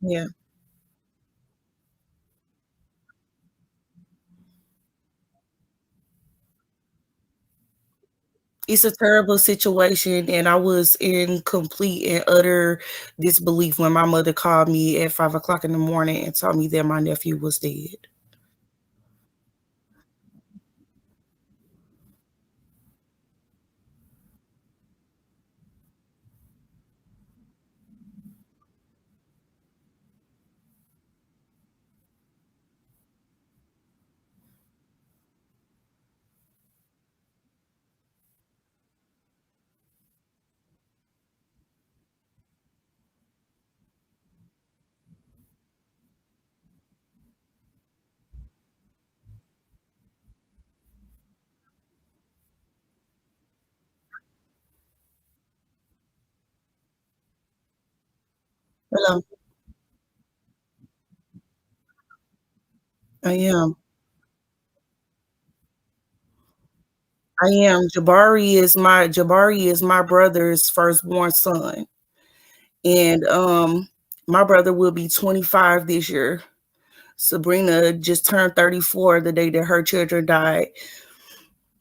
Yeah. It's a terrible situation, and I was in complete and utter disbelief when my mother called me at 5 o'clock in the morning and told me that my nephew was dead. Hello. I am. I am. Jabari is my brother's firstborn son, and, my brother will be 25 this year. Sabrina just turned 34 the day that her children died,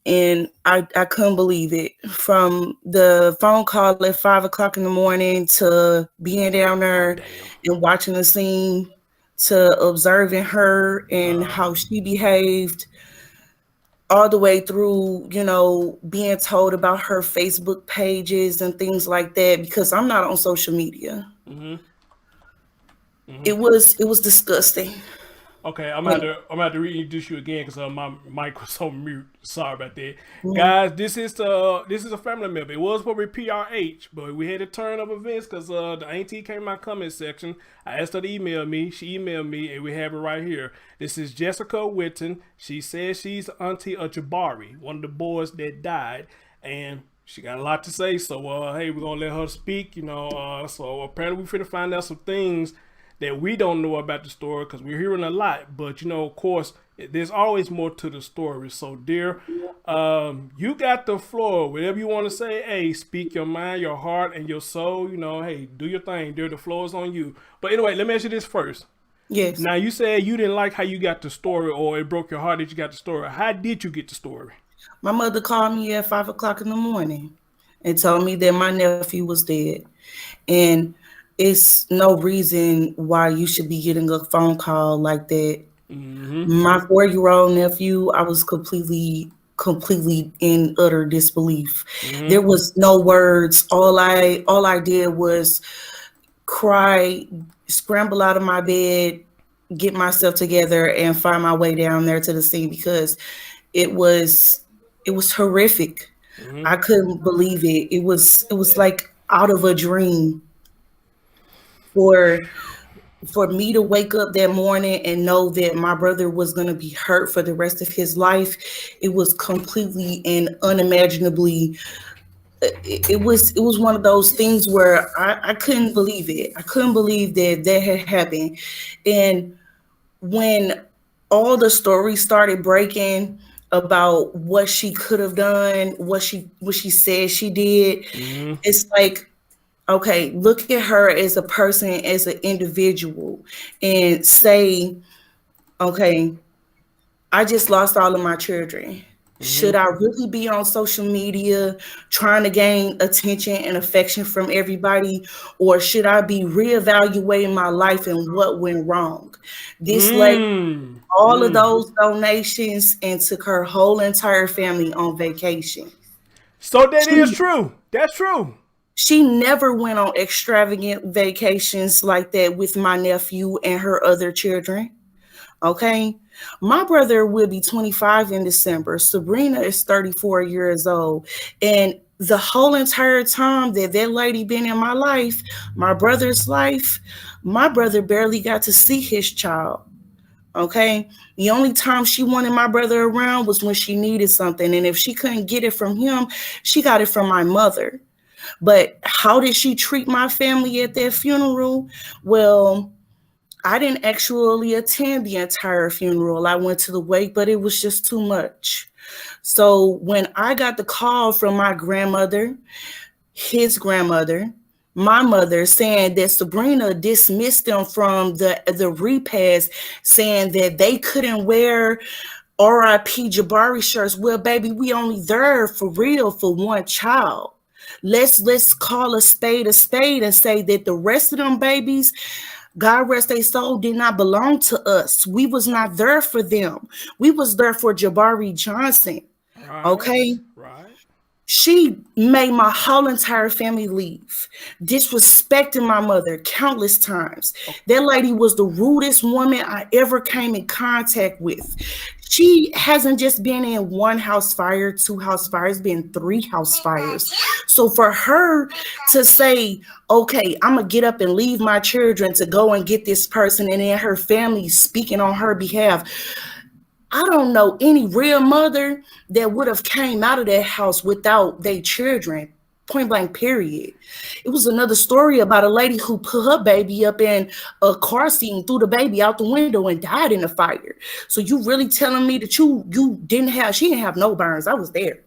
and I couldn't believe it. From the phone call at 5 o'clock in the morning to being down Oh there damn. and watching the scene to observing her and how she behaved all the way through, being told about her Facebook pages and things like that because I'm not on social media. Mhm. Mhm. It was disgusting. Okay, And I'm gonna have to reintroduce you again because my mic was on mute. Sorry about that, mhm, guys. This is a family member. It was for PRH, but we had a turn of events because the auntie came in my comment section. I asked her to email me. She emailed me, and we have it right here. This is Jessica Witten. She says she's the auntie of Jabari, one of the boys that died, and she got a lot to say. So hey, we're gonna let her speak. So apparently we finna find out some things that we don't know about the story because we're hearing a lot. But of course, there's always more to the story. So, dear, you got the floor. Whatever you want to say, hey, speak your mind, your heart, and your soul. Hey, do your thing, dear. The floor is on you. But anyway, let me ask you this first. yes. Now, you said you didn't like how you got the story, or it broke your heart that you got the story. How did you get the story? My mother called me at 5 o'clock in the morning and told me that my nephew was dead. And it's no reason why you should be getting a phone call like that. Mm-hmm. My 4-year-old nephew, I was completely in utter disbelief. Mm-hmm. There was no words. All I did was cry, scramble out of my bed, get myself together and find my way down there to the scene because it was it was horrific. Mm-hmm. I couldn't believe it. It was like out of a dream for for me to wake up that morning and know that my brother was going to be hurt for the rest of his life. It was completely and unimaginably it was one of those things where I couldn't believe it. I couldn't believe that that had happened. And when all the stories started breaking about what she could have done, what she said she did, Mm-hmm. it's like, okay, look at her as a person, as an individual, and say, okay, I just lost all of my children. Mm-hmm. Should I really be on social media trying to gain attention and affection from everybody? Or should I be reevaluating my life and what went wrong? This lady Mm. all of Mm. those donations and took her whole entire family on vacation. So that is She true. That's true. she never went on extravagant vacations like that with my nephew and her other children. Okay. My brother will be 25 in December. Sabrina is 34 years old. And the whole entire time that that lady been in my life, my brother's life, my brother barely got to see his child. Okay. The only time she wanted my brother around was when she needed something. And if she couldn't get it from him, she got it from my mother. But how did she treat my family at that funeral? Well, I didn't actually attend the entire funeral. I went to the wake, but it was just too much. So when I got the call from my grandmother, his grandmother, my mother, saying that Sabrina dismissed them from the repast, saying that they couldn't wear RIP Jabari shirts. Well, baby, we only there for real for one child. Let's call a spade and say that the rest of them babies, God rest their soul, did not belong to us. We was not there for them. We was there for Jabari Johnson. Okay. Right, right. She made my whole entire family leave, disrespecting my mother countless times. That lady was the rudest woman I ever came in contact with. She hasn't just been in one house fire, two house fires, been three house fires. So for her to say, okay, I'm going to get up and leave my children to go and get this person, and then her family speaking on her behalf, I don't know any real mother that would have came out of that house without their children. Point blank, period. It was another story about a lady who put her baby up in a car seat and threw the baby out the window and died in the fire. So you really telling me that you didn't have, she didn't have no burns? I was there.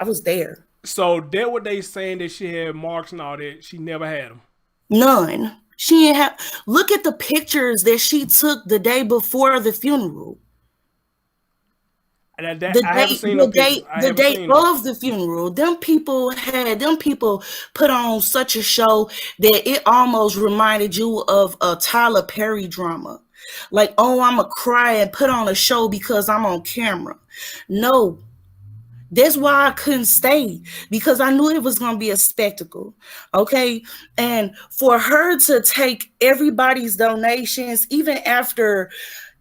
I was there. So that what they saying that she had marks and all that. She never had them. None. She didn't have. Look at the pictures that she took the day before the funeral. I haven't seen no pictures. I The haven't day seen them. of the funeral, them people put on such a show that it almost reminded you of a Tyler Perry drama. Like, oh, I'm a cry and put on a show because I'm on camera. No, that's why I couldn't stay, because I knew it was going to be a spectacle. Okay. And for her to take everybody's donations, even after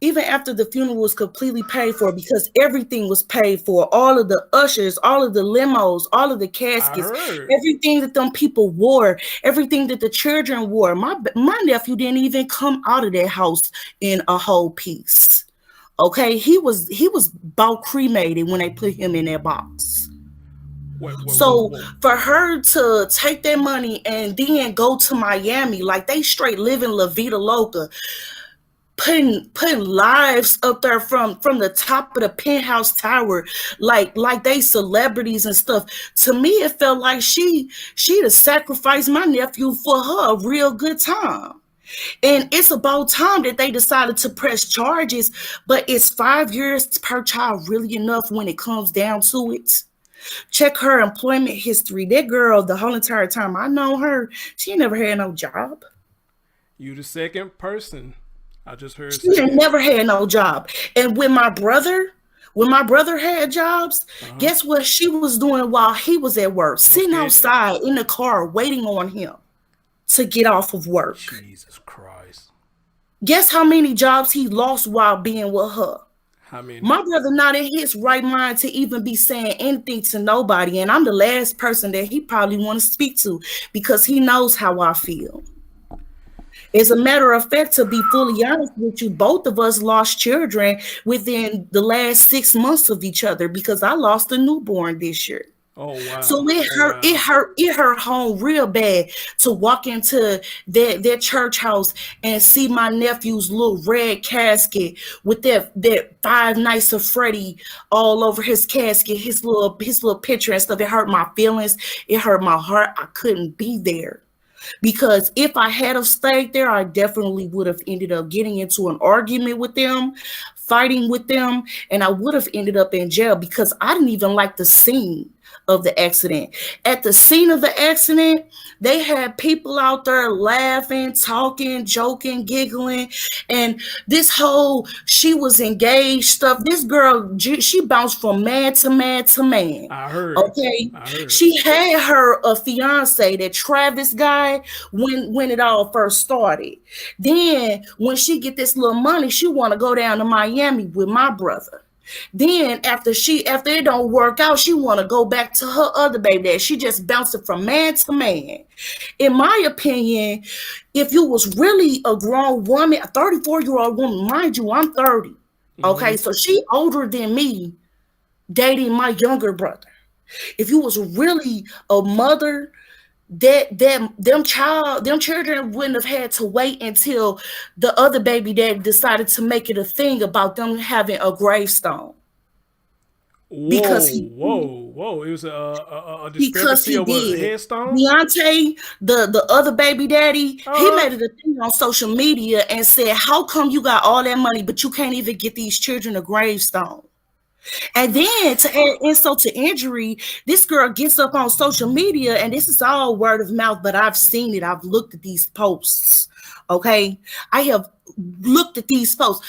the funeral was completely paid for, because everything was paid for, all of the ushers, all of the limos, all of the I caskets, heard. everything that them people wore, everything that the children wore. My nephew didn't even come out of that house in a whole piece. Okay, he was about cremated when they put him in that box. Wait, wait, whoa, So whoa. for her to take that money and then go to Miami, like they straight living La Vida Loca, putting lives up there from the top of the penthouse tower, like they celebrities and stuff. To me, it felt like she'd have sacrificed my nephew for her a real good time. And it's about time that they decided to press charges, but is 5 years per child really enough when it comes down to it? Check her employment history. That girl, the whole entire time I know her, she never had no job. You the second person I just heard She say ain't that. never had no job. And when my brother had jobs, Uh huh. guess what she was doing while he was at work? I'm Sitting scared. outside in the car waiting on him to get off of work. Jesus Christ. Guess how many jobs he lost while being with her? How many? My brother not in his right mind to even be saying anything to nobody, and I'm the last person that he probably want to speak to, because he knows how I feel. As a matter of fact, to be fully honest with you, both of us lost children within the last 6 months of each other, because I lost a newborn this year. Oh So wow. Oh wow. it hurt home real bad to walk into that church house and see my nephew's little red casket with that Five Nights of Freddy all over his casket, his little picture and stuff. It hurt my feelings. It hurt my heart. I couldn't be there. Because if I had have stayed there, I definitely would have ended up getting into an argument with them, fighting with them, and I would have ended up in jail, because I didn't even like the scene of the accident. At the scene of the accident, they had people out there laughing, talking, joking, giggling, and this whole she was engaged stuff. This girl, she bounced from man to man to man. I heard. Okay, I heard. she had her a fiance, that Travis guy, when it all first started. Then when she get this little money, she want to go down to Miami with my brother. Then after it don't work out, she want to go back to her other baby dad. She just bouncing from man to man. In my opinion, if you was really a grown woman, a 34-year-old woman, mind you, I'm 30. Mm-hmm. Okay, so she older than me, dating my younger brother. If you was really a mother, them children wouldn't have had to wait until the other baby dad decided to make it a thing about them having a gravestone. Whoa, because he did. whoa, whoa! It was a Because discrepancy he of a did. headstone. Deontay, the other baby daddy, he Uh, made it a thing on social media and said, "How come you got all that money, but you can't even get these children a gravestone?" And then to add insult to injury, this girl gets up on social media, and this is all word of mouth, but I've seen it. I've looked at these posts. Okay. I have looked at these posts.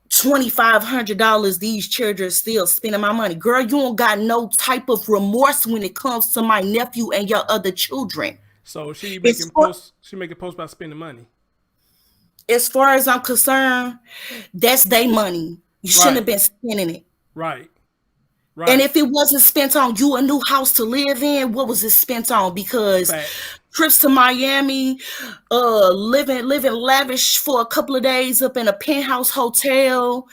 $2,500, these children still spending my money. Girl, you don't got no type of remorse when it comes to my nephew and your other children. so she As making far, posts. She making posts about spending money. as far as I'm concerned, that's their money. You shouldn't have Right, been spending it. right, And right. if it wasn't spent on you a new house to live in, what was it spent on? Because Facts. trips to Miami, living lavish for a couple of days up in a penthouse hotel,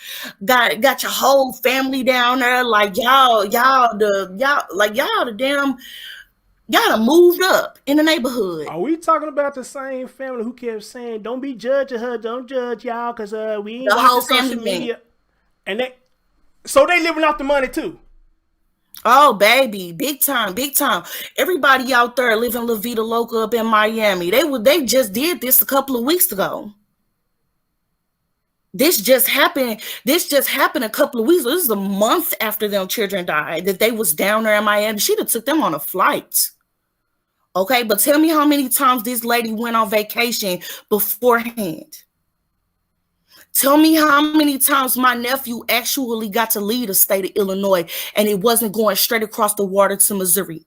got your whole family down there, like y'all the damn y'all done moved up in the neighborhood. Are we talking about the same family who kept saying, "Don't be judging her, don't judge y'all, cause we ain't The watching whole family social went. media," and so they living off the money too. Oh, baby, big time, big time. Everybody out there living La Vida Loca up in Miami. They just did this a couple of weeks ago. This just happened. This just happened a couple of weeks. This is a month after them children died that they was down there in Miami. She'd have took them on a flight. Okay, but tell me how many times this lady went on vacation beforehand. Tell me how many times my nephew actually got to leave the state of Illinois and it wasn't going straight across the water to Missouri.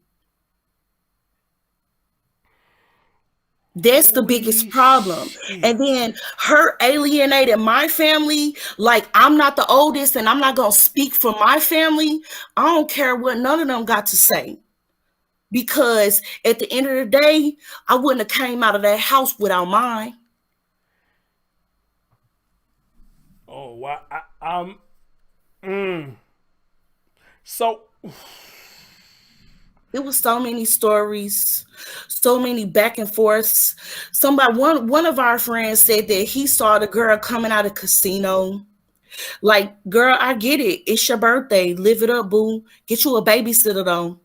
That's the biggest Holy problem. And shit! then her alienated my family. Like, I'm not the oldest and I'm not going to speak for my family. I don't care what none of them got to say. Because at the end of the day, I wouldn't have came out of that house without mine. Oh, wow. Mm. So, It was so many stories, so many back and forths. One of our friends said that he saw the girl coming out of casino. Like, girl, I get it. It's your birthday. Live it up, boo. Get you a babysitter though.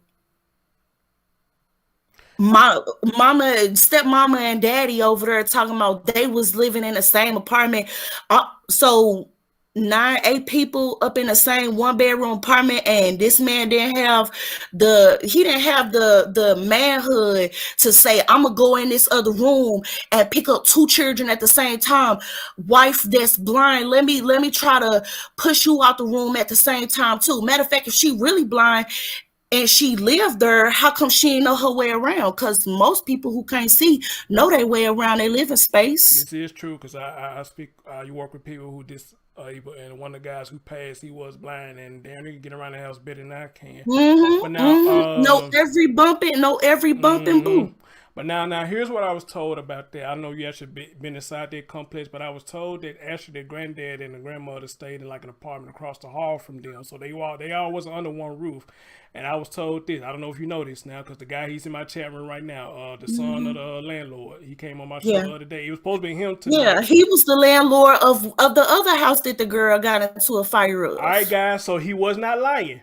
My mama, stepmama, and daddy over there talking about they was living in the same apartment. So nine, eight people up in the same one bedroom apartment, and this man didn't have the manhood to say, I'm gonna go in this other room and pick up two children at the same time. Wife that's blind, let me try to push you out the room at the same time too. Matter of fact, if she really blind and she lived there, how come she didn't know her way around? Because most people who can't see know their way around their living space. this is true because I speak. You work with people who disable, and one of the guys who passed, he was blind, and damn, they can get around the house better than I can. But Mm-hmm, now, mm-hmm. Know every bump and mm-hmm. boo. But now, here's what I was told about that. I know you actually been inside that complex, but I was told that actually their granddad and the grandmother stayed in like an apartment across the hall from them, so they all was under one roof. And I was told this. I don't know if you know this now, because the guy he's in my chat room right now, the son of the landlord, he came on my show Yeah. the other day. It was supposed to be him Yeah, tonight. he was the landlord of the other house that the girl got into a fire All right, of. guys. So he was not lying.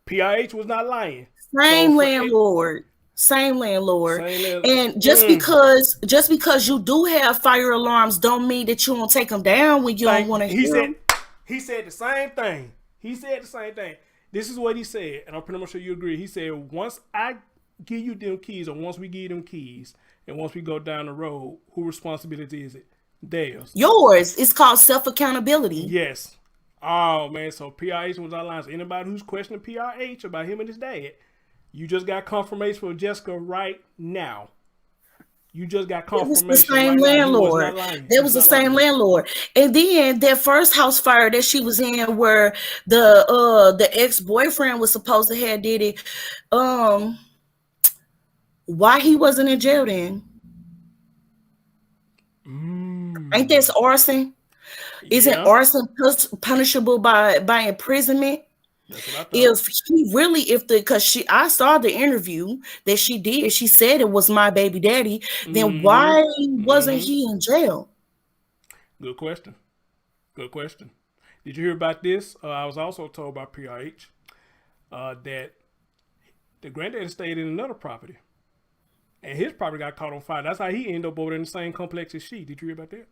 PRH was not lying. So Same for it, landlord. Same landlord. same as And just because you do have fire alarms don't mean that you don't take them down when you don't thing. want to He hear said them. he said the same thing. He said the same thing. This is what he said, and I'm pretty much sure you agree. He said, once I give you them keys, or once we give them keys, and once we go down the road, whose responsibility is it? Theirs. Yours. It's called self accountability. Yes. Oh man, so PRH was our line. So anybody who's questioning PRH about him and his dad, you just got confirmation from Jessica right now. You just got It was the confirmation same right now. He was not landlord. lying. That He's was the not same lying. landlord. And then that first house fire that she was in, where the ex boyfriend was supposed to have did it. Um, why he wasn't in jail then? Ain't Mm. this arson? Isn't Yeah, arson punishable by imprisonment? that's what I thought. If he really, if the because she I saw the interview that she did, she said it was my baby daddy, then Mm-hmm. why wasn't Mm-hmm. he in jail? Good question. Good question. Did you hear about this? I was also told by PRH. that the granddaddy stayed in another property, and his property got caught on fire. That's how he ended up over in the same complex as she. Did you hear about that?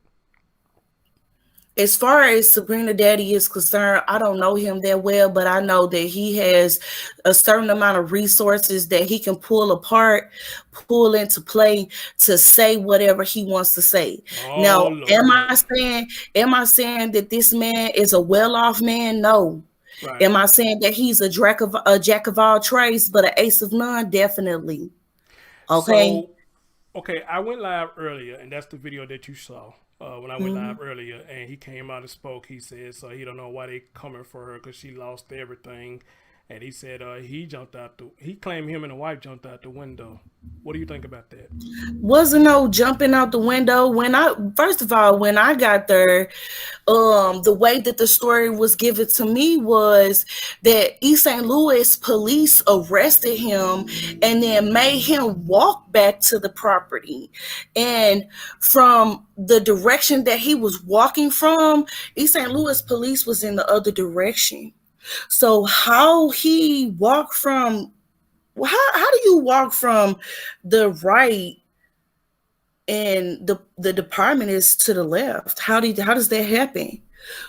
As far as Sabrina Daddy is concerned, I don't know him that well, but I know that he has a certain amount of resources that he can pull apart, pull into play to say whatever he wants to say. Oh Now, Lord. am I saying that this man is a well-off man? No. Right. Am I saying that he's a jack of all trades, but an ace of none? Definitely. Okay. So, okay, I went live earlier, and that's the video that you saw when I went live earlier. And he came out and spoke. He said, so he don't know why they coming for her because she lost everything. And he said he claimed him and the wife jumped out the window. What do you think about that? Wasn't no jumping out the window. First of all, when I got there, the way that the story was given to me was that East St. Louis police arrested him and then made him walk back to the property. And from the direction that he was walking from, East St. Louis police was in the other direction. So how he walked from how do you walk from the right and the department is to the left? How does that happen?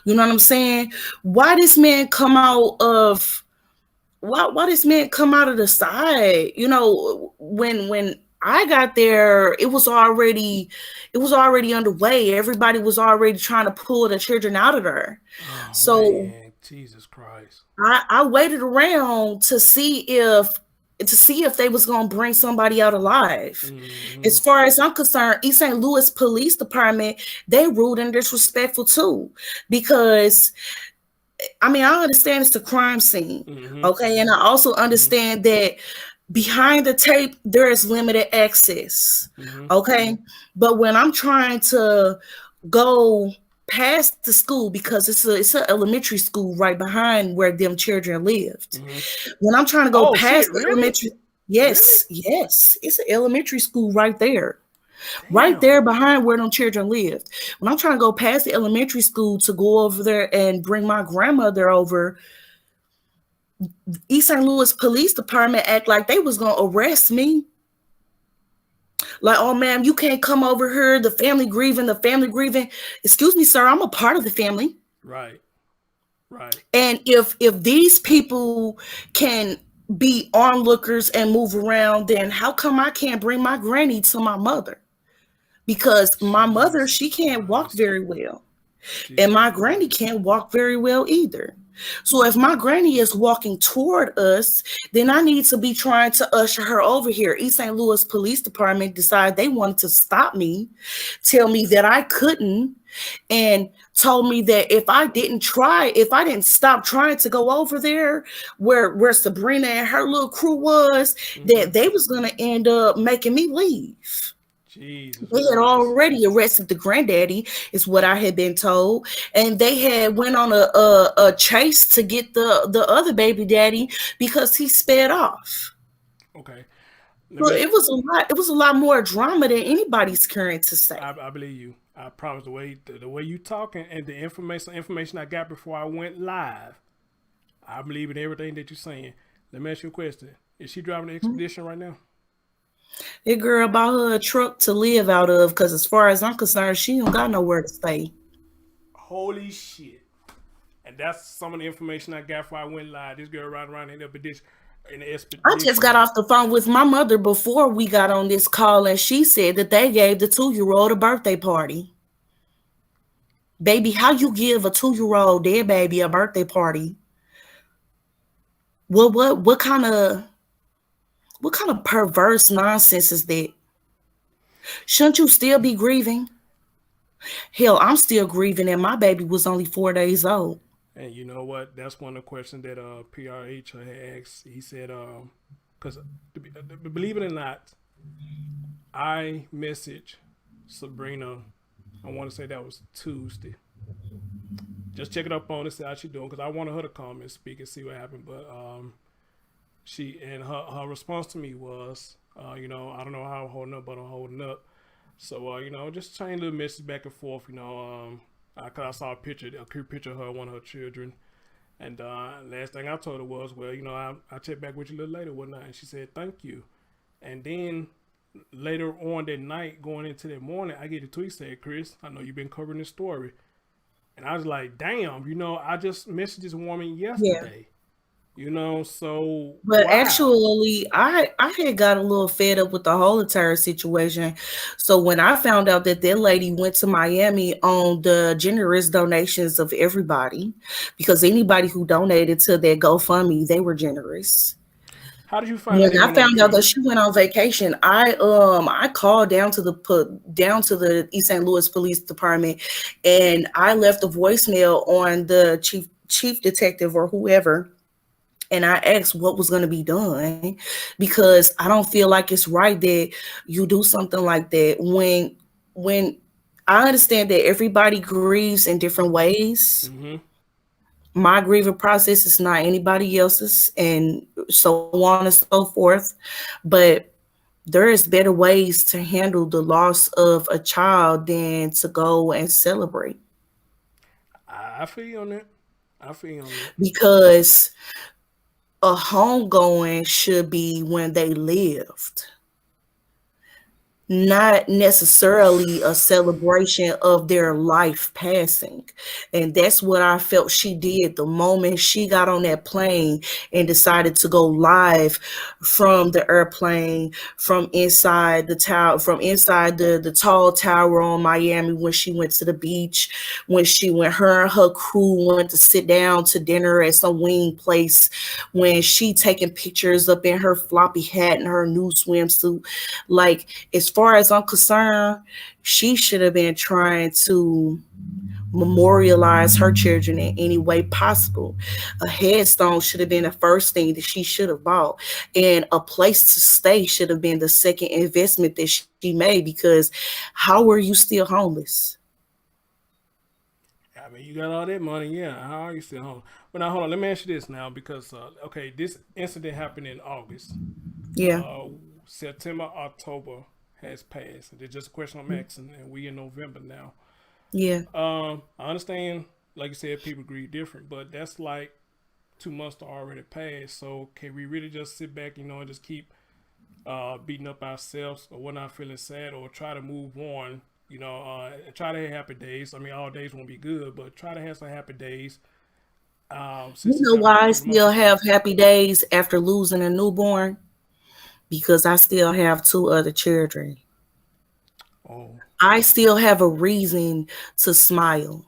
You know what I'm saying? Why this man come out of why this man come out of the side? You know, when I got there, it was already underway. Everybody was already trying to pull the children out of there. Oh So man, Jesus Christ. I waited around to see if they was gonna bring somebody out alive. Mm-hmm. As far as I'm concerned, East St. Louis Police Department, they rude and disrespectful too. Because I mean, I understand it's a crime scene. Mm-hmm. Okay. And I also Mm-hmm. understand that behind the tape, there is limited access. Mm-hmm. Okay. But when I'm trying to go past the school, because it's an elementary school right behind where them children lived. Mm-hmm. When I'm trying to go Oh past shit! the Really? elementary, Really? yes, it's an elementary school right there. Right Damn. there behind where them children lived. When I'm trying to go past the elementary school to go over there and bring my grandmother over, East St. Louis Police Department act like they was gonna arrest me. Like, oh ma'am, you can't come over here. The family grieving, the family grieving. Excuse me, sir, I'm a part of the family. Right. Right. And if these people can be onlookers and move around, then how come I can't bring my granny to my mother? Because my mother, she Jesus can't walk Christ. very well. And Jesus my granny Christ. can't walk very well either. So if my granny is walking toward us, then I need to be trying to usher her over here. East St. Louis Police Department decided they wanted to stop me, tell me that I couldn't, and told me that if I didn't stop trying to go over there where Sabrina and her little crew was, Mm-hmm. that they was gonna end up making me leave. Jesus They had Christ. already arrested the granddaddy, is what I had been told, and they had went on a chase to get the other baby daddy because he sped off. Okay. Let So me. it was a lot. It was a lot more drama than anybody's current to say. I believe you. I promise the way you talking and the information I got before I went live. I believe in everything that you're saying. Let me ask you a question. Is she driving the expedition right now? That girl bought her a truck to live out of because, as far as I'm concerned, she don't got nowhere to stay. Holy shit. And that's some of the information I got before I went live. This girl riding around in the I just got expedition. off the phone with my mother before we got on this call, and she said that they gave the 2-year-old a birthday party. Baby, how you give a 2-year-old dead baby a birthday party? What kind of perverse nonsense is that? Shouldn't you still be grieving? Hell, I'm still grieving, and my baby was only 4 days old. And you know what? That's one of the questions that PRH had asked. He said, because believe it or not, I messaged Sabrina. I want to say that was Tuesday. Just check it up on it, see how she doing, because I wanted her to come and speak and see what happened. But her response to me was, I don't know how I'm holding up, but I'm holding up. So just change the message back and forth. Cause I saw a cute picture of her, one of her children, And last thing I told her was, well, I'll check back with you a little later one night. And she said, thank you. And then later on that night, going into that morning, I get a tweet said, Chris, I know you've been covering this story. And I was like, damn, I just messaged this woman Yeah. yesterday. So But wow. actually, I had got a little fed up with the whole entire situation. So when I found out that that lady went to Miami on the generous donations of everybody, because anybody who donated to that GoFundMe, they were generous. How did you find out When they I went on a found out that trip? she went on vacation, I called down to the East St. Louis Police Department, and I left a voicemail on the chief detective or whoever, and I asked what was going to be done, because I don't feel like it's right that you do something like that when I understand that everybody grieves in different ways. Mm-hmm. My grieving process is not anybody else's, and so on and so forth. But there is better ways to handle the loss of a child than to go and celebrate, I feel you on that. I feel you on that. because a homegoing should be when they lived, not necessarily a celebration of their life passing. And that's what I felt she did the moment she got on that plane and decided to go live from the airplane, from inside the tower, from inside the tall tower on Miami, when she went to the beach, when her and her crew went to sit down to dinner at some wing place, when she taking pictures up in her floppy hat and her new swimsuit. Like, as far as I'm concerned, she should have been trying to memorialize her children in any way possible. A headstone should have been the first thing that she should have bought, and a place to stay should have been the second investment that she made, because how were you still homeless? I mean, you got all that money, yeah. How are you still home? But now, hold on. Let me ask you this now, because okay, this incident happened in August. Yeah, Uh, September, October has passed. It's just a question I'm asking, and we in November now. yeah. I understand, like you said, people grieve different, but that's like 2 months to already pass. So can we really just sit back, and just keep beating up ourselves, or we're not feeling sad, or try to move on? And try to have happy days. I mean, all days won't be good, but try to have some happy days. You Since this know happened why a I couple of months still ago. have happy days after losing a newborn? Because I still have two other children. Oh. I still have a reason to smile.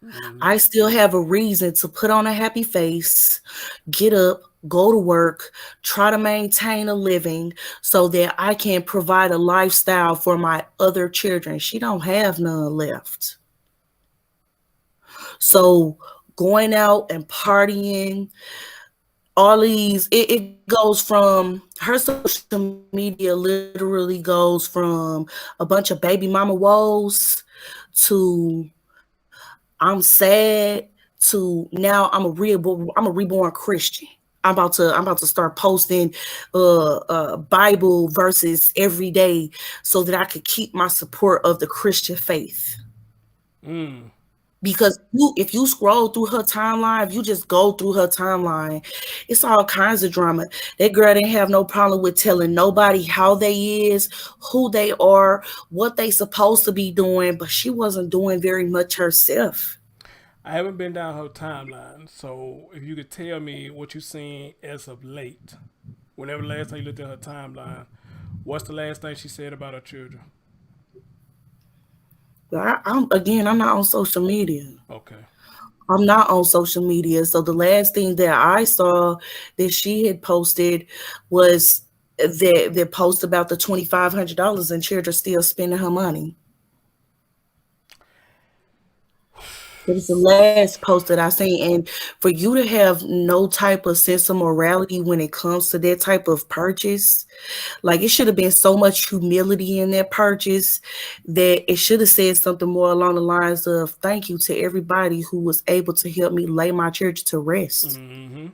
Mm-hmm. I still have a reason to put on a happy face, get up, go to work, try to maintain a living so that I can provide a lifestyle for my other children. She don't have none left. So going out and partying, all these, it goes from, her social media literally goes from a bunch of baby mama woes to I'm sad to now I'm a reborn Christian. I'm about to start posting Bible verses every day so that I could keep my support of the Christian faith. Mm. Because if you scroll through her timeline, if you just go through her timeline, it's all kinds of drama. That girl didn't have no problem with telling nobody how they is, who they are, what they supposed to be doing, but she wasn't doing very much herself. I haven't been down her timeline, so if you could tell me what you've seen as of late, whenever the last time you looked at her timeline, what's the last thing she said about her children? I'm not on social media. Okay. I'm not on social media. So the last thing that I saw that she had posted was the post about the $2,500, and children still spending her money. It was the last post that I seen. And for you to have no type of sense of morality when it comes to that type of purchase, like, it should have been so much humility in that purchase that it should have said something more along the lines of thank you to everybody who was able to help me lay my church to rest. Mm-hmm.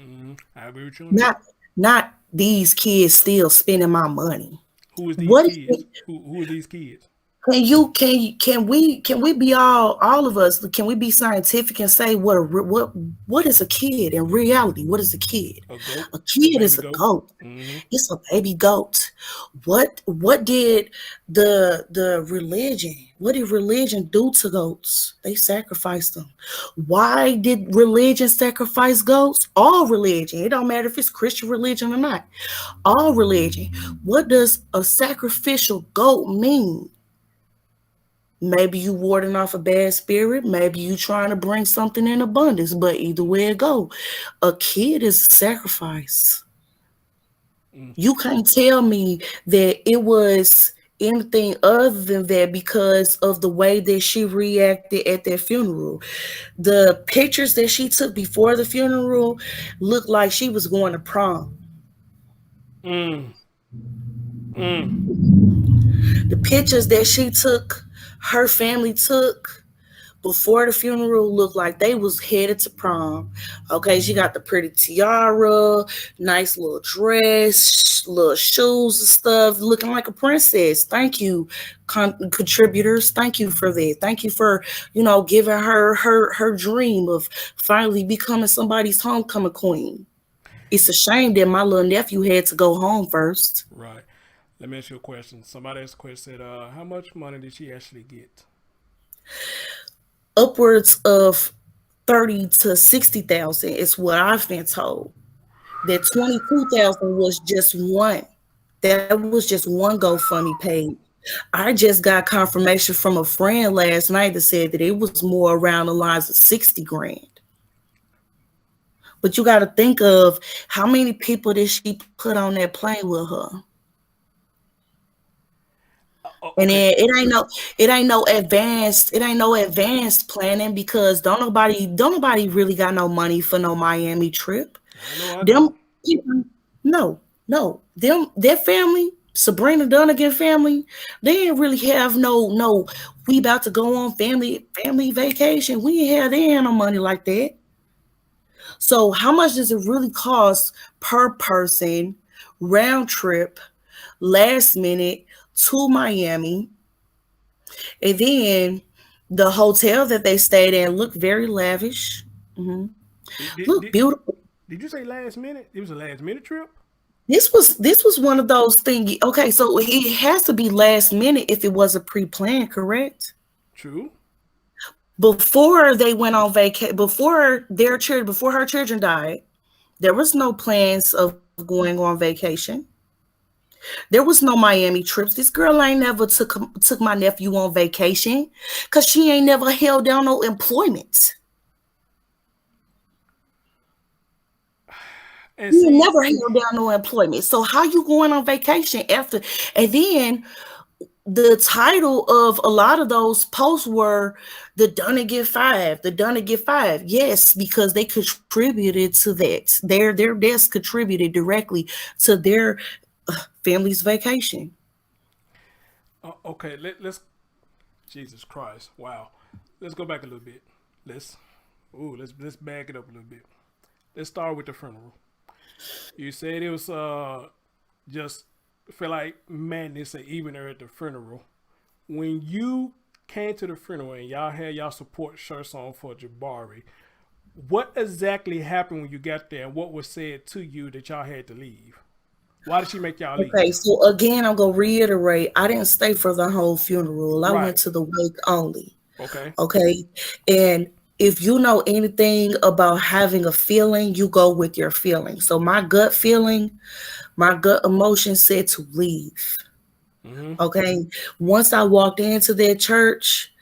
Mm-hmm. I agree with you on that. Not these kids still spending my money. Who is these What is kids? it? Who are these kids? can we be all of us, can we be scientific and say what is a kid in reality? What is a kid? A goat, A a kid is baby a goat. goat. Mm-hmm. It's a baby goat. What did the religion do to goats? They sacrificed them. Why did religion sacrifice goats? All religion. It don't matter if it's Christian religion or not. All religion. What does a sacrificial goat mean? Maybe you warding off a bad spirit. Maybe you trying to bring something in abundance. But either way it go, a kid is a sacrifice. Mm. You can't tell me that it was anything other than that because of the way that she reacted at that funeral. The pictures that she took before the funeral looked like she was going to prom. Mm. Mm. The pictures that she took, her family took before the funeral looked like they was headed to prom. Okay, she got the pretty tiara, nice little dress, little shoes and stuff, looking like a princess. Thank you, contributors. Thank you for that. Thank you for giving her dream of finally becoming somebody's homecoming queen. It's a shame that my little nephew had to go home first. Right. Let me ask you a question. Somebody asked a question. Said, how much money did she actually get? Upwards of 30 to 60,000 is what I've been told. That 22,000 was just one. That was just one GoFundMe page. I just got confirmation from a friend last night that said that it was more around the lines of 60 grand. But you got to think of how many people did she put on that plane with her? And Okay. then it ain't no advanced planning because don't nobody really got no money for no Miami trip. I know I Them don't. people, no, no, their family, Sabrina Dunnigan family, they didn't really have no. We about to go on family vacation. We ain't have they ain't no money like that. So how much does it really cost per person round trip, last minute to Miami, and then the hotel that they stayed in looked very lavish. Hmm. Did, did, Look did, beautiful. did you say last minute? It was a last minute trip? This was one of those things. Okay, so it has to be last minute if it was a pre-planned, correct? True. Before they went on vacation, before her children died, there was no plans of going on vacation. There was no Miami trips. This girl ain't never took my nephew on vacation because she ain't never held down no employment. And You see, never held down no employment. So how you going on vacation after? And then the title of a lot of those posts were the Donna Get Five, the Donna Get Five. Yes, because they contributed to that. Their deaths contributed directly to their family's vacation. okay, let's. Jesus Christ. Wow. Let's go back a little bit. Let's. Let's back it up a little bit. Let's start with the funeral. You said it was just feel like madness and even at the funeral. When you came to the funeral and y'all had y'all support shirts on for Jabari, what exactly happened when you got there and what was said to you that y'all had to leave? Why did she make y'all Okay, leave? so again, I'm gonna reiterate. I didn't stay for the whole funeral. I went Right. to the wake only. Okay. Okay, and if you know anything about having a feeling, you go with your feeling. So my gut feeling, my gut emotion said to leave. Mm-hmm. Okay, once I walked into that church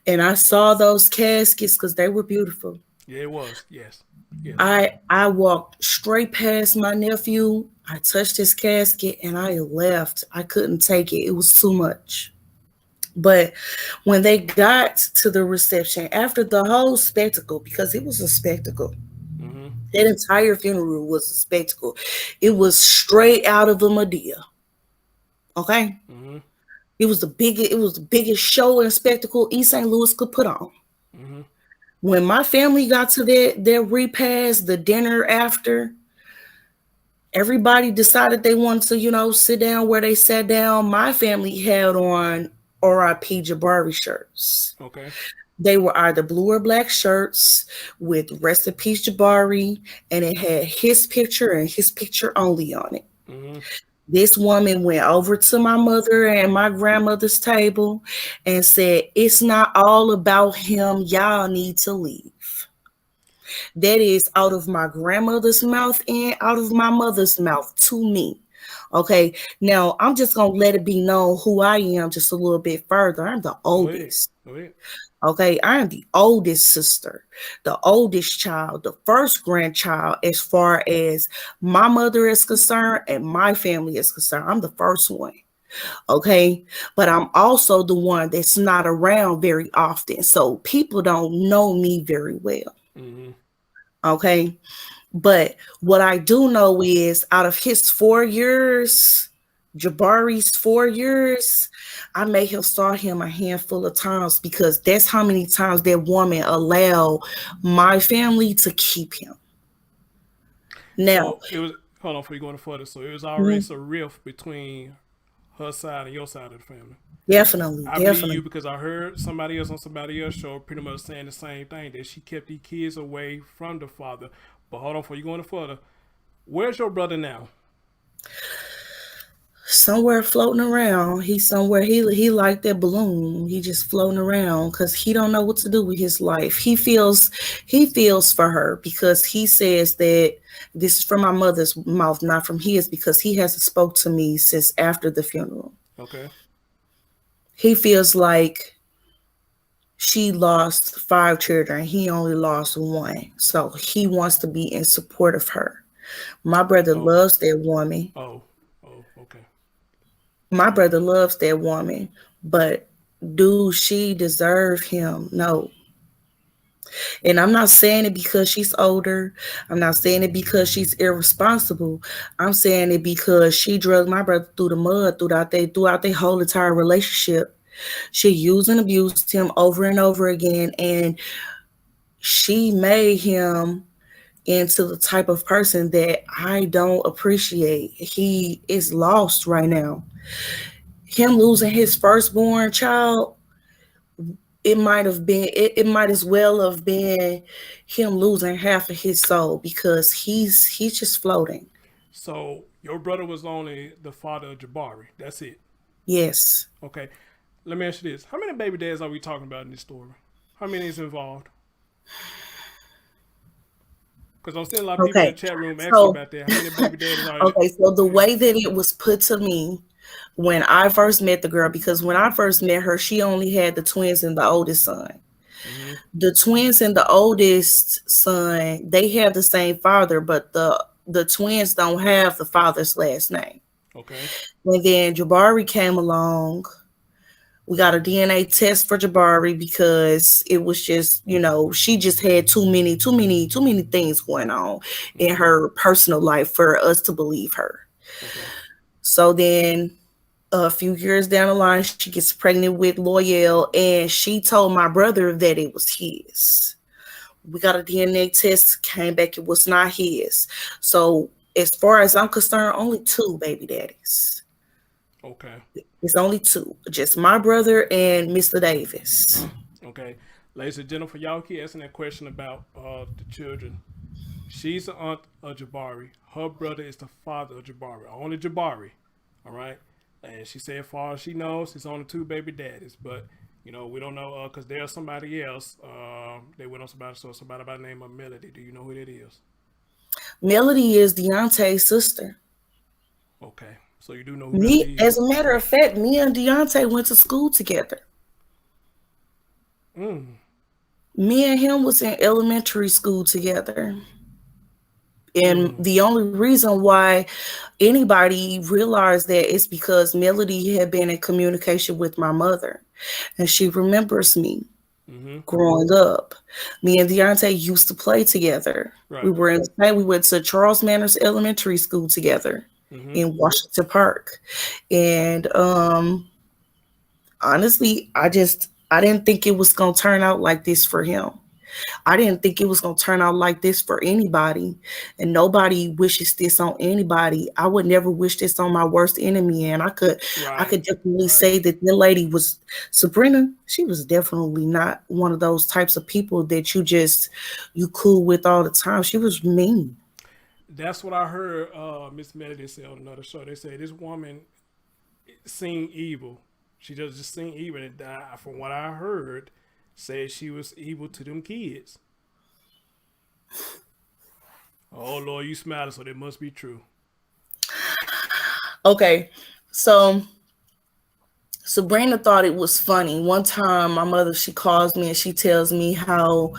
and I saw those caskets because they were beautiful. Yeah, it was. Yes. Yes. I walked straight past my nephew. I touched his casket and I left. I couldn't take it. It was too much. But when they got to the reception after the whole spectacle, because it was a spectacle, Mm-hmm. that entire funeral was a spectacle. It was straight out of a Medea. Okay, Mm-hmm. it was the biggest show and spectacle East St. Louis could put on. Mm-hmm. When my family got to their repast, the dinner after, everybody decided they wanted to, sit down where they sat down. My family had on R.I.P. Jabari shirts. Okay. They were either blue or black shirts with Rest in Peace Jabari, and it had his picture and his picture only on it. Mm-hmm. This woman went over to my mother and my grandmother's table and said, "It's not all about him. Y'all need to leave." That is out of my grandmother's mouth and out of my mother's mouth to me. Okay, now I'm just gonna let it be known who I am just a little bit further. I'm the Go ahead. oldest. Go ahead. Okay, I am the oldest sister, the oldest child, the first grandchild as far as my mother is concerned and my family is concerned. I'm the first one. Okay, but I'm also the one that's not around very often. So people don't know me very well. Mm-hmm. Okay, but what I do know is out of his 4 years, Jabari's 4 years, I may have saw him a handful of times because that's how many times that woman allowed my family to keep him. Now, So it was. Hold on, before you go any further. So it was already mhm, a rift between her side and your side of the family. definitely, I believe you definitely. because I heard somebody else on somebody else's show pretty much saying the same thing, that she kept these kids away from the father. But hold on, before you go any further, where's your brother now? Somewhere floating around. He's somewhere. He like that balloon. He just floating around because he don't know what to do with his life. He feels for her because he says that this is from my mother's mouth, not from his, because he hasn't spoke to me since after the funeral. Okay. He feels like she lost 5 children. He only lost one, so he wants to be in support of her. My brother Oh. loves that woman. Oh. Oh. Okay. My Okay. brother loves that woman, but do she deserve him? No. And I'm not saying it because she's older. I'm not saying it because she's irresponsible. I'm saying it because she drugged my brother through the mud throughout their whole entire relationship. She used and abused him over and over again, and she made him into the type of person that I don't appreciate. He is lost right now. Him losing his firstborn child, it might as well have been him losing half of his soul because he's just floating. So your brother was only the father of Jabari. That's it. Yes. Okay. Let me ask you this: how many baby dads are we talking about in this story? How many is involved? Because I'm seeing a lot of people in the Okay. chat room asking So about that. How many baby daddies are okay, so the in? way that it was put to me when I first met the girl, because when I first met her, she only had the twins and the oldest son. Mm-hmm. The twins and the oldest son, they have the same father, but the twins don't have the father's last name. Okay. And then Jabari came along. We got a DNA test for Jabari because it was just, she just had too many things going on in Mm-hmm. her personal life for us to believe her. Okay. So then a few years down the line, she gets pregnant with Loyal, and she told my brother that it was his. We got a DNA test, came back, it was not his. So as far as I'm concerned, only two baby daddies. Okay. It's only two, just my brother and Mr. Davis. Okay. Ladies and gentlemen, for y'all keep asking that question about the children. She's the aunt of Jabari. Her brother is the father of Jabari. Only Jabari. All right. And she said, as far as she knows, it's only two baby daddies. But we don't know because there's somebody else. They went on somebody by the name of Melody. Do you know who that is? Melody is Deontay's sister. Okay. So you do know who Me, Melody as is. a matter of fact, me and Deontay went to school together. Mm. Me and him was in elementary school together. And Mm. the only reason why anybody realized that is because Melody had been in communication with my mother, and she remembers me Mm-hmm. growing up. Me and Deontay used to play together. We Right. were in the same, we went to Charles Manners Elementary School together Mm-hmm. in Washington Park. And honestly, I didn't think it was gonna turn out like this for him. I didn't think it was gonna turn out like this for anybody, and nobody wishes this on anybody. I would never wish this on my worst enemy, and I Right, could definitely right. say that the lady was Sabrina. She was definitely not one of those types of people that you cool with all the time. She was mean. That's what I heard Miss Melody say on another show. They say this woman seen evil. She just seen evil, and from what I heard, said she was evil to them kids. Oh Lord, you smiling, so that must be true. Okay, so Sabrina thought it was funny. One time, my mother, she calls me and she tells me how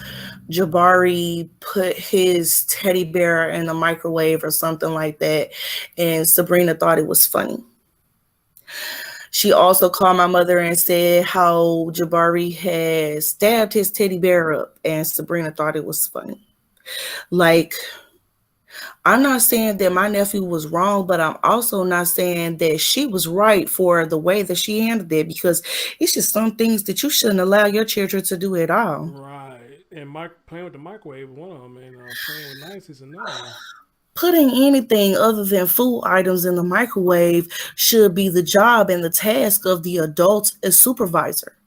Jabari put his teddy bear in the microwave or something like that. And Sabrina thought it was funny. She also called my mother and said how Jabari had stabbed his teddy bear up, and Sabrina thought it was funny. Like, I'm not saying that my nephew was wrong, but I'm also not saying that she was right for the way that she handled it, because it's just some things that you shouldn't allow your children to do at all. Right, and playing with the microwave is one of them, and playing with nice is another one. Putting anything other than food items in the microwave should be the job and the task of the adult as supervisor.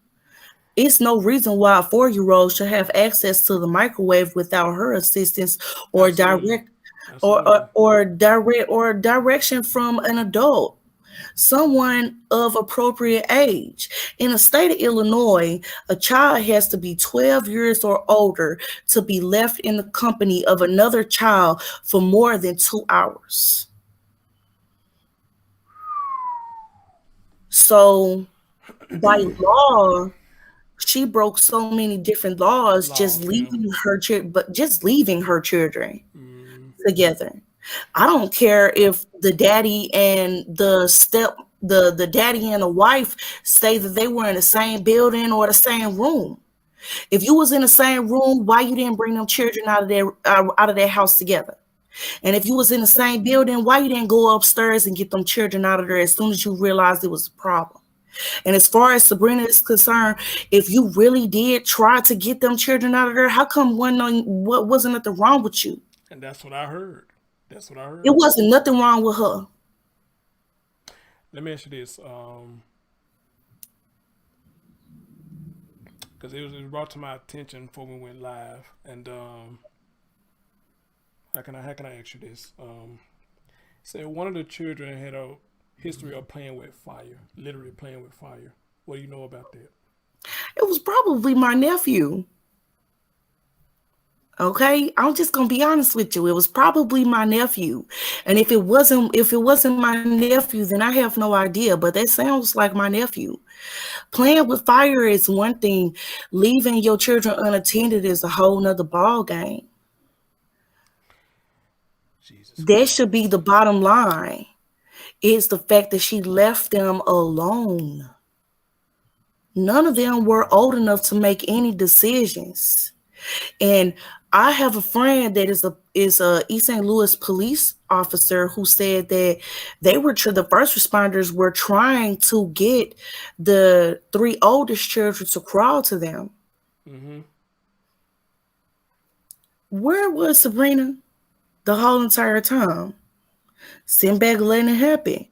It's no reason why a 4 year old should have access to the microwave without her assistance or Absolutely, direct absolutely. or direction from an adult, someone of appropriate age. In the state of Illinois, a child has to be 12 years or older to be left in the company of another child for more than 2 hours. So, by law, she broke so many different laws just Lost, yeah. leaving her children Mm, together. I don't care if the daddy and the daddy and the wife say that they were in the same building or the same room. If you was in the same room, why you didn't bring them children out of their house together? And if you was in the same building, why you didn't go upstairs and get them children out of there as soon as you realized it was a problem? And as far as Sabrina is concerned, if you really did try to get them children out of there, how come what wasn't nothing wrong with you? and that's what I heard. That's what I It heard. wasn't nothing wrong with her. Let me ask you this, because it was brought to my attention before we went live, and how can I ask you this? Say one of the children had a history of playing with fire, literally playing with fire. What do you know about that? It was probably my nephew. Okay, I'm just gonna be honest with you. It was probably my nephew, and if it wasn't my nephew, then I have no idea. But that sounds like my nephew. Playing with fire is one thing. Leaving your children unattended is a whole nother ball game. Jesus That Christ. should be the bottom line. Is the fact that she left them alone. None of them were old enough to make any decisions. And I have a friend that is a East St. Louis police officer who said that the first responders were trying to get the three oldest children to crawl to them. Mm-hmm. Where was Sabrina the whole entire time? Sitting back letting it happen.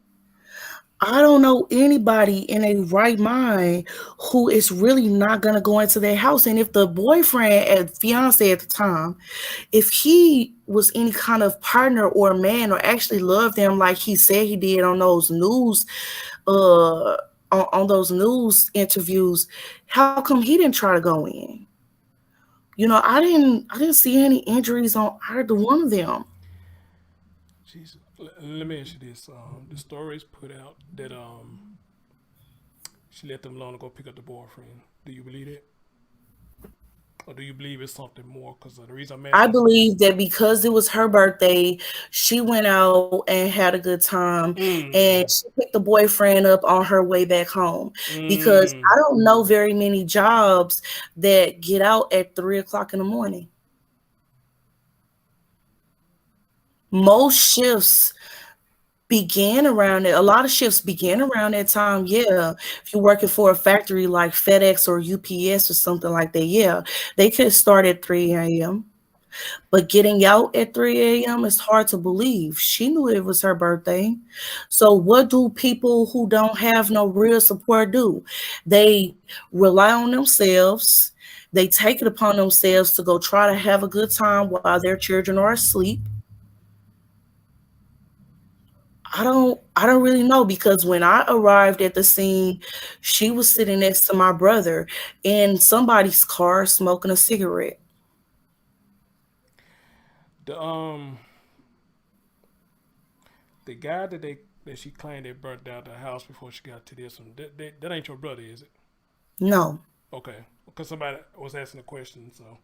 I don't know anybody in a right mind who is really not gonna go into their house. And if the boyfriend and fiance at the time, if he was any kind of partner or man or actually loved them like he said he did on those news interviews, how come he didn't try to go in? I didn't see any injuries on either one of them. Jesus. Let me ask you this. The story is put out that she let them alone to go pick up the boyfriend. Do you believe it? Or do you believe it's something more? Because the reason I'm I asking is, believe that because it was her birthday, she went out and had a good time, and mm, she picked the boyfriend up on her way back home. Because mm, I don't know very many jobs that get out at 3 o'clock in the morning. Most shifts began around it. A lot of shifts began around that time. Yeah, if you're working for a factory like FedEx or UPS or something like that, yeah, they could start at 3 a.m. But getting out at 3 a.m. is hard to believe. She knew it was her birthday. So, what do people who don't have no real support do? They rely on themselves. They take it upon themselves to go try to have a good time while their children are asleep. I don't really know because when I arrived at the scene, she was sitting next to my brother in somebody's car smoking a cigarette. The the guy that she claimed that burnt down the house before she got to this one, that ain't your brother, is it? No. Okay, because somebody was asking a question, so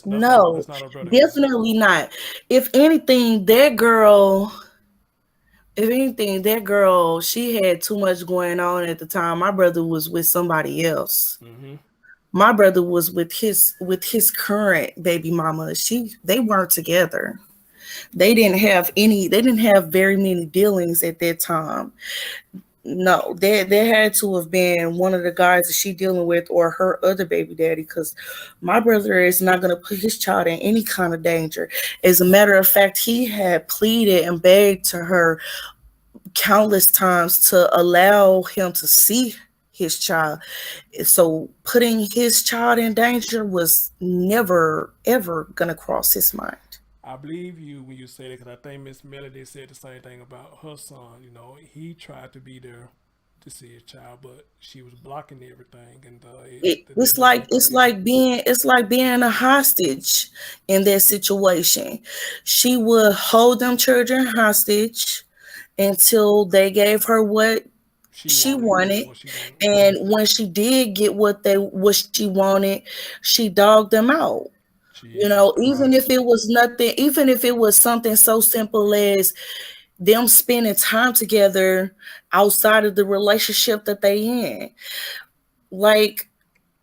No, that's not her brother, is it? definitely not. If anything, that girl, if anything, that girl, she had too much going on at the time. My brother was with somebody else. Mm-hmm. My brother was with his current baby mama. They weren't together. They didn't have very many dealings at that time. No, there had to have been one of the guys that she dealing with or her other baby daddy because my brother is not going to put his child in any kind of danger. As a matter of fact, he had pleaded and begged to her countless times to allow him to see his child. So putting his child in danger was never ever going to cross his mind. I believe you when you say that because I think Miss Melody said the same thing about her son. You know, he tried to be there to see his child, but she was blocking everything, and It's that like didn't come together. it's like being a hostage in that situation. She would hold them children hostage until they gave her what She she wanted wanted, what she wanted. and when she did get what she wanted, she dogged them out. Jesus Even if Christ. it was nothing, even if it was something so simple as them spending time together outside of the relationship that they in. Like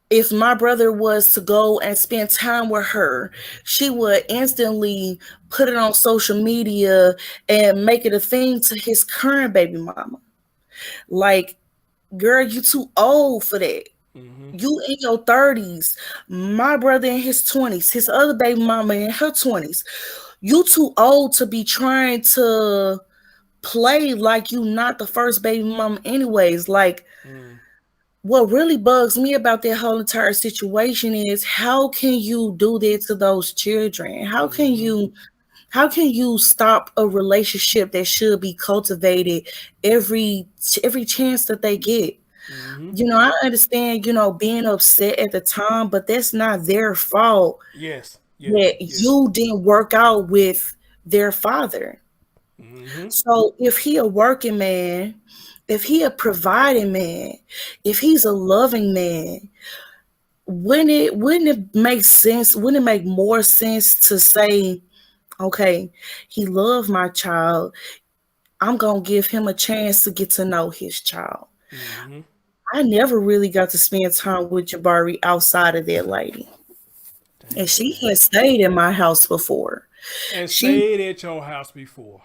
if my brother was to go and spend time with her, she would instantly put it on social media and make it a thing to his current baby mama. Like, girl, you too old for that. Mm-hmm. You in your 30s, my brother in his 20s, his other baby mama in her 20s. You too old to be trying to play like you not the first baby mama anyways. Like, Mm. what really bugs me about that whole entire situation is how can you do that to those children? Mm-hmm. How can you stop a relationship that should be cultivated every every chance that they get? Mm-hmm. I understand, being upset at the time, but that's not their fault Yes. Yes. that Yes. you didn't work out with their father. Mm-hmm. So if he a working man, if he a providing man, if he's a loving man, wouldn't it make sense? Wouldn't it make more sense to say, okay, he loved my child. I'm gonna give him a chance to get to know his child. Mm-hmm. I never really got to spend time with Jabari outside of that lady. And Damn, she man. had stayed in my house before. And She stayed at your house before.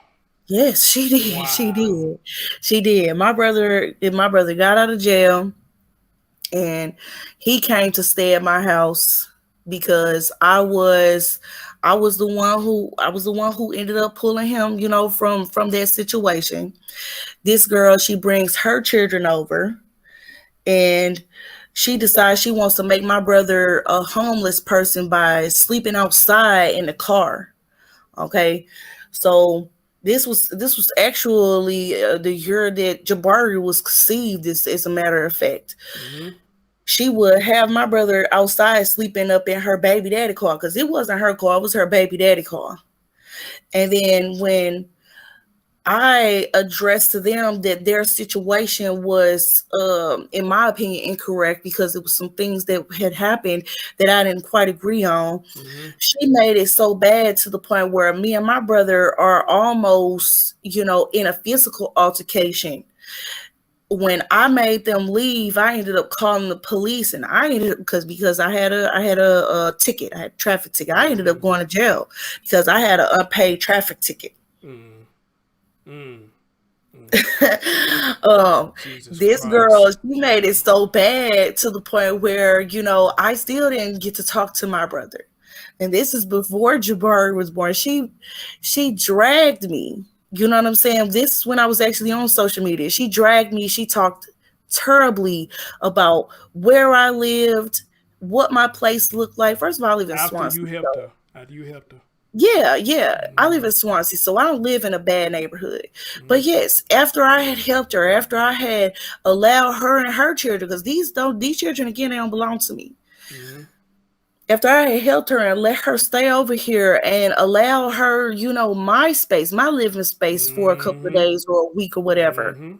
Yes, she did. She Wow. did. She did. My brother got out of jail and he came to stay at my house because I was the one who ended up pulling him, from that situation. This girl, she brings her children over and she decides she wants to make my brother a homeless person by sleeping outside in the car. Okay, so this was actually the year that Jabari was conceived. As a matter of fact, Mm-hmm. she would have my brother outside sleeping up in her baby daddy car because it wasn't her car; it was her baby daddy car. And then when I addressed to them that their situation was, in my opinion, incorrect because it was some things that had happened that I didn't quite agree on. Mm-hmm. She made it so bad to the point where me and my brother are almost, in a physical altercation. When I made them leave, I ended up calling the police, and I ended up because I had a ticket, I had a traffic ticket. I ended up Mm-hmm. going to jail because I had an unpaid traffic ticket. Mm. Mm. um, Jesus this girl, Christ. she made it so bad to the point where, I still didn't get to talk to my brother. And this is before Jabari was born. She dragged me. You know what I'm saying? This is when I was actually on social media. She dragged me. She talked terribly about where I lived, what my place looked like. First of all, I live in After you Swansea. helped So her. After you helped her. yeah, yeah. I live Mm-hmm. in Swansea, so I don't live in a bad neighborhood. Mm-hmm. But yes, after I had helped her, after I had allowed her and her children, because these children again, they don't belong to me. Mm-hmm. After I had helped her and let her stay over here and allow her, my space, my living space for a couple of Mm-hmm. days or a week or whatever, Mm-hmm.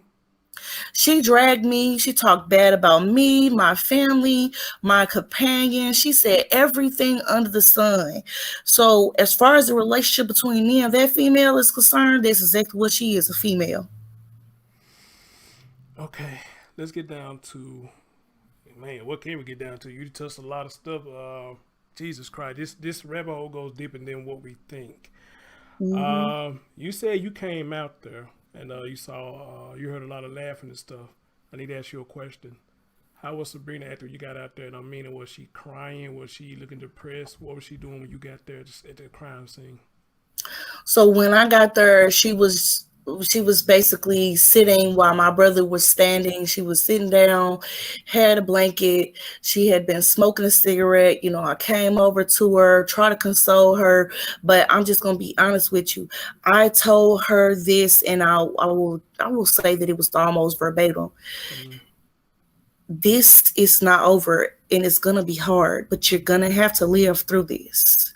she dragged me. She talked bad about me, my family, my companion. She said everything under the sun. So, as far as the relationship between me and that female is concerned, that's exactly what she is, a female. Okay. Let's get down to, man, what can we get down to? You touched a lot of stuff. Jesus Christ. This rabbit hole goes deeper than what we think. Hmm. You said you came out there and you saw you heard a lot of laughing and stuff. I need to ask you a question. How was Sabrina after you got out there? And I mean, was she crying? Was she looking depressed? What was she doing when you got there, just at the crime scene? So when I got there, she was basically sitting while my brother was standing. She was sitting down, had a blanket. She had been smoking a cigarette. I came over to her, try to console her, but I'm just gonna be honest with you. I told her this, and I will say that it was almost verbatim. Mm-hmm. This is not over, and it's gonna be hard, but you're gonna have to live through this.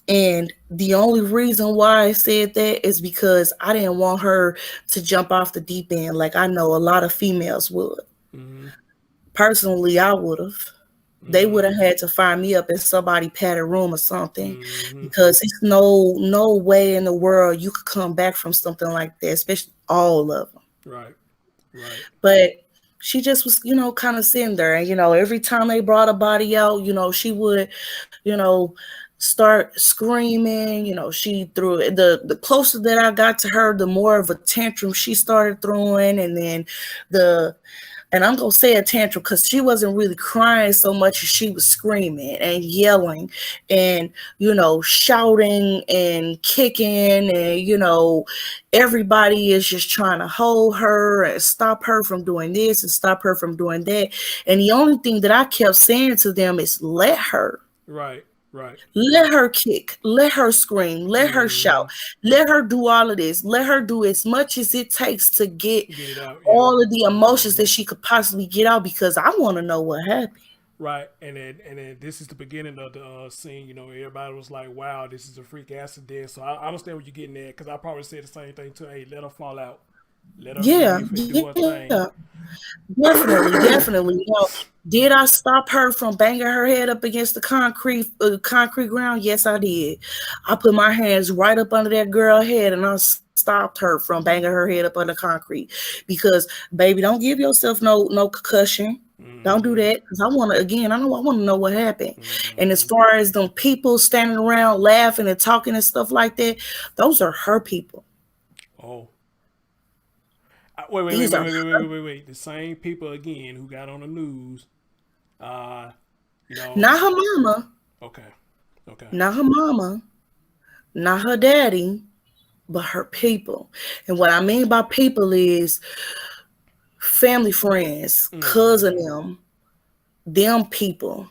And the only reason why I said that is because I didn't want her to jump off the deep end like I know a lot of females would. Mm-hmm. Personally, I would have. They Mm-hmm. would have had to find me up in somebody padded room or something, Mm-hmm. because it's no way in the world you could come back from something like that, especially all of them. Right. Right. But she just was, kind of sitting there. And, every time they brought a body out, she would, start screaming. She threw it. The closer that I got to her, the more of a tantrum she started throwing. And then the and I'm gonna say a tantrum because she wasn't really crying so much as she was screaming and yelling and shouting and kicking, and everybody is just trying to hold her and stop her from doing this and stop her from doing that. And the only thing that I kept saying to them is let her. Right. Right. Let Right. her kick, let her scream, let her Mm-hmm. shout, let her do all of this, let her do as much as it takes to get Get it out. Yeah. all of the emotions Mm-hmm. that she could possibly get out, because I want to know what happened. Right, and then this is the beginning of the scene. Everybody was like, "Wow, this is a freak accident." So I understand what you're getting at, because I probably said the same thing too. Hey, let her fall out, let her Yeah, grieve and do her yeah, thing. definitely, definitely. Did I stop her from banging her head up against the concrete ground? Yes, I did. I put my hands right up under that girl's head, and I stopped her from banging her head up under concrete. Because, baby, don't give yourself no concussion. Don't do Mm-hmm. that, because I want to, again, I want to know what happened. And as Mm-hmm. far as them people standing around laughing and talking and stuff like that, those are her people. Oh, wait, wait, wait, These wait, are wait, wait, wait, her, wait, wait, wait. The same people again who got on the news. Uh, you know. not her mama, Okay. Okay. not her mama, not her daddy, but her people. And what I mean by people is family, friends, cousin Mm-hmm. them people.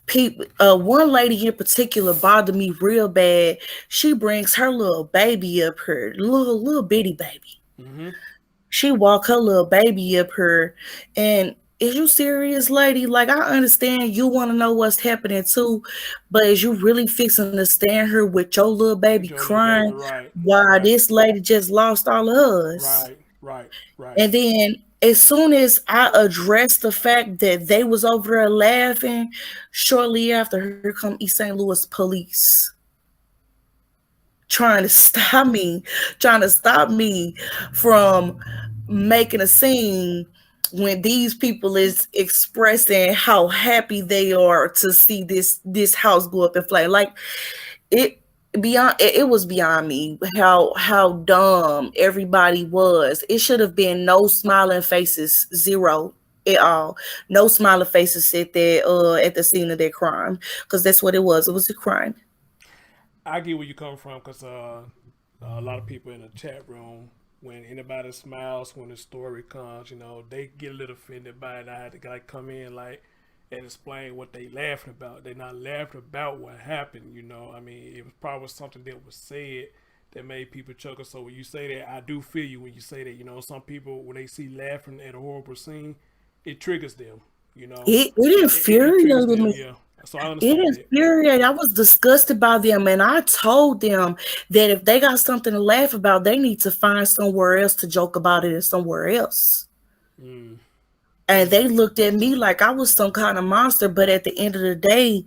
People, one lady in particular bothered me real bad. She brings her little baby up here, little bitty baby. Mm-hmm. She walk her little baby up here, and is you serious, lady? Like, I understand you want to know what's happening too, but is you really fixing to stand here with your little baby With your little baby, crying right, while right, this lady just lost all of us? right, right, right. And then as soon as I addressed the fact that they was over there laughing, shortly after, here come East St. Louis police trying to stop me from making a scene when these people is expressing how happy they are to see this house go up in flame. Like, it it was beyond me how dumb everybody was. It should have been no smiling faces, zero at all. No smiling faces at the scene of that crime, because that's what it was. It was a crime. I get where you come from because a lot of people in the chat room, when anybody smiles when the story comes, they get a little offended by it. I had to like come in like and explain what they laughing about. They not laughing about what happened. I mean, it was probably something that was said that made people chuckle. So when you say that, I do feel you when you say that. Some people when they see laughing at a horrible scene, it triggers them. It It triggers infuriated them. me. Yeah. So I It understand that. infuriated. I was disgusted by them, and I told them that if they got something to laugh about, they need to find somewhere else to joke about it and somewhere else. Mm, And mm, they looked at me like I was some kind of monster, but at the end of the day,